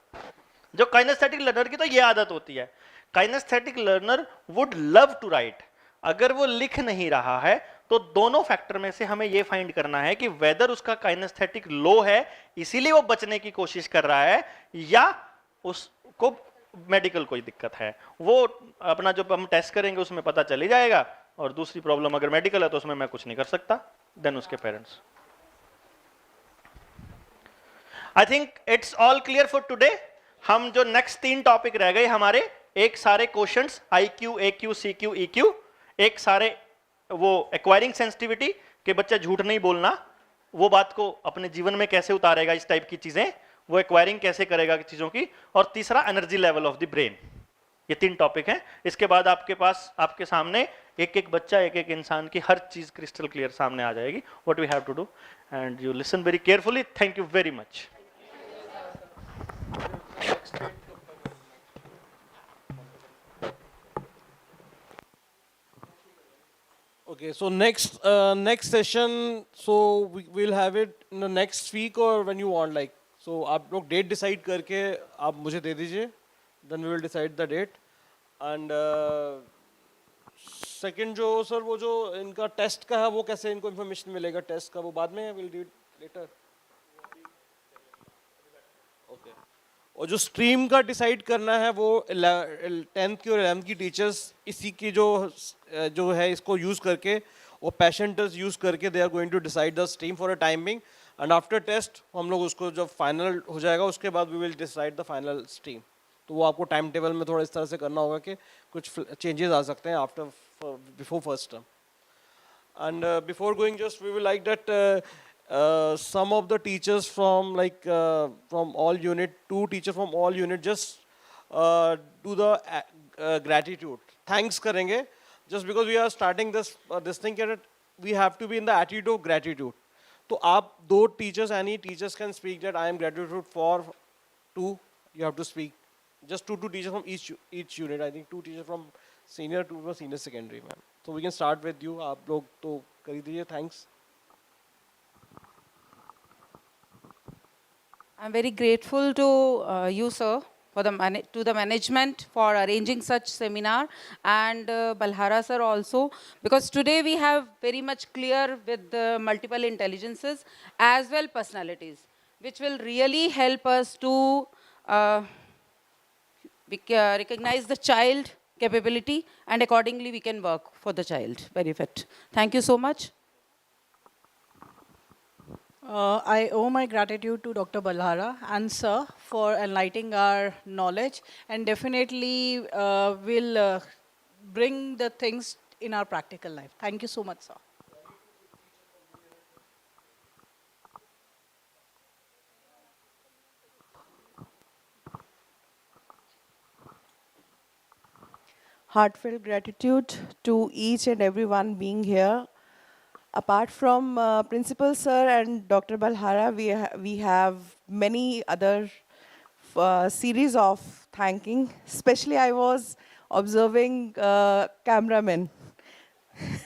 जो काइनेस्थेटिक लर्नर की तो ये आदत होती है, kinaesthetic learner would love to write. अगर वो लिख नहीं रहा है तो दोनों फैक्टर में से हमें ये फाइंड करना है कि वेदर उसका काइनेस्थेटिक लो है इसीलिए वो बचने की कोशिश कर रहा है, या उसको मेडिकल कोई दिक्कत है। वो अपना जो हम टेस्ट करेंगे उसमें पता चल ही जाएगा। और दूसरी प्रॉब्लम अगर मेडिकल है तो उसमें मैं कुछ नहीं कर सकता, देन उसके parents. I think it's all clear for today. हम जो नेक्स्ट 3 टॉपिक रह गए हमारे, एक सारे questions IQ, AQ, CQ, EQ, एक सारे वो एक्वायरिंग सेंसिटिविटी के बच्चा झूठ नहीं बोलना, वो बात को अपने जीवन में कैसे उतारेगा, इस टाइप की चीजें वो एक्वायरिंग कैसे करेगा चीजों की, और तीसरा energy level of the brain. ये 3 टॉपिक हैं। इसके बाद आपके पास, आपके सामने एक एक बच्चा, एक एक इंसान की हर चीज क्रिस्टल क्लियर सामने आ जाएगी, what we have to do, and you listen very carefully. Thank you very much. Okay, so next session, so we'll have it in the next week or when you want, like, so आप लोग date decide करके आप मुझे दे दीजिए, then we will decide the date, and second जो sir वो जो इनका टेस्ट का है वो कैसे इनको information मिलेगा टेस्ट का, वो बाद में we'll do it later. Okay. और जो स्ट्रीम का डिसाइड करना है वो 10th की और 11th की टीचर्स इसी की जो है इसको यूज करके, वो पैशन टेस्ट यूज करके they are going to decide the stream for a timing, and after test हम लोग उसको जब फाइनल हो जाएगा उसके बाद we will decide the final stream. तो वो आपको टाइम टेबल में थोड़ा इस तरह से करना होगा कि कुछ चेंजेस आ सकते हैं after before first term. And before going, just we will like that some of the teachers from from all unit, 2 teachers from all unit, just do the gratitude. Thanks karenge. Just because we are starting this thing, we have to be in the attitude of gratitude. So, aap 2 teachers, any teachers can speak that I am gratitude for 2. You have to speak. Just 2 teachers from each unit. I think 2 teachers from senior, 2 from senior secondary, ma'am. So we can start with you. आप लोग तो कर ही दीजिए. Thanks. I'm very grateful to you, sir, for to the management for arranging such seminar, and Balhara sir also, because today we have very much clear with the multiple intelligences as well personalities, which will really help us to recognize the child capability, and accordingly we can work for the child. Very fit. Thank you so much. I owe my gratitude to Dr. Balhara and Sir for enlightening our knowledge, and definitely will bring the things in our practical life. Thank you so much, Sir. Heartfelt gratitude to each and everyone being here. Apart from Principal Sir and Dr. Balhara, we have many other series of thanking. Especially I was observing cameramen.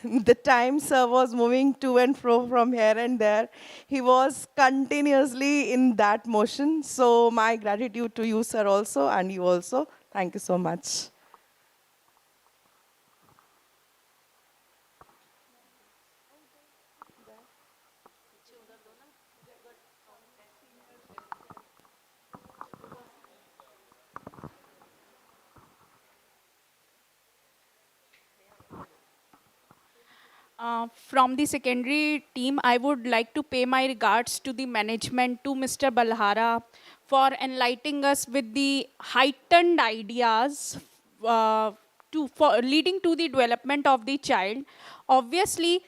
The time Sir was moving to and fro from here and there, he was continuously in that motion. So my gratitude to you, Sir, also, and you also. Thank you so much. From the secondary team, I would like to pay my regards to the management, to Mr. Balhara, for enlightening us with the heightened ideas for leading to the development of the child. Obviously,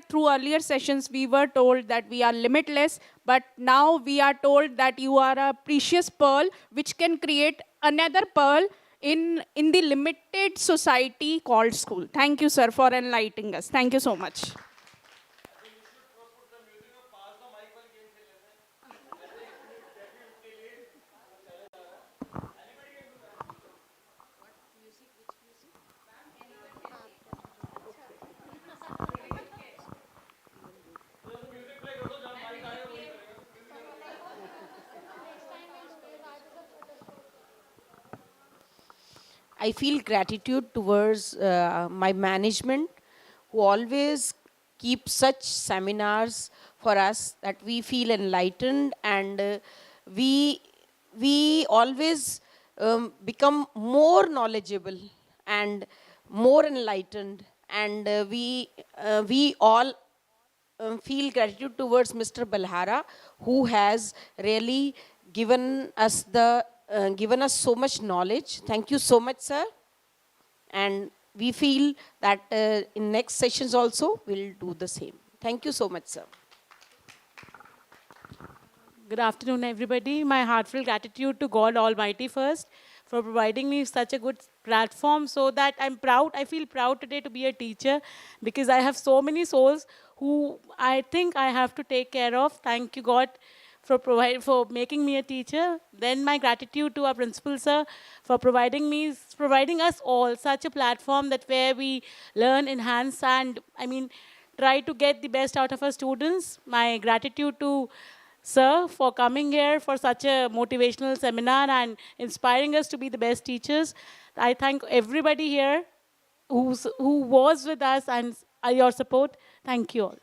through earlier sessions, we were told that we are limitless, but now we are told that you are a precious pearl which can create another pearl in the limited society called school. Thank you, sir, for enlightening us. Thank you so much. I feel gratitude towards my management who always keep such seminars for us that we feel enlightened, and we always become more knowledgeable and more enlightened, and we all feel gratitude towards Mr. Balhara, who has really given us so much knowledge. Thank you so much, sir. And we feel that in next sessions also we'll do the same. Thank you so much, sir. Good afternoon, everybody. My heartfelt gratitude to God Almighty first for providing me such a good platform, so that I feel proud today to be a teacher, because I have so many souls who I think I have to take care of. Thank you, God, for making me a teacher. Then my gratitude to our principal, sir, for providing us all such a platform that where we learn, enhance, and try to get the best out of our students. My gratitude to sir for coming here for such a motivational seminar and inspiring us to be the best teachers. I thank everybody here who was with us and your support. Thank you all.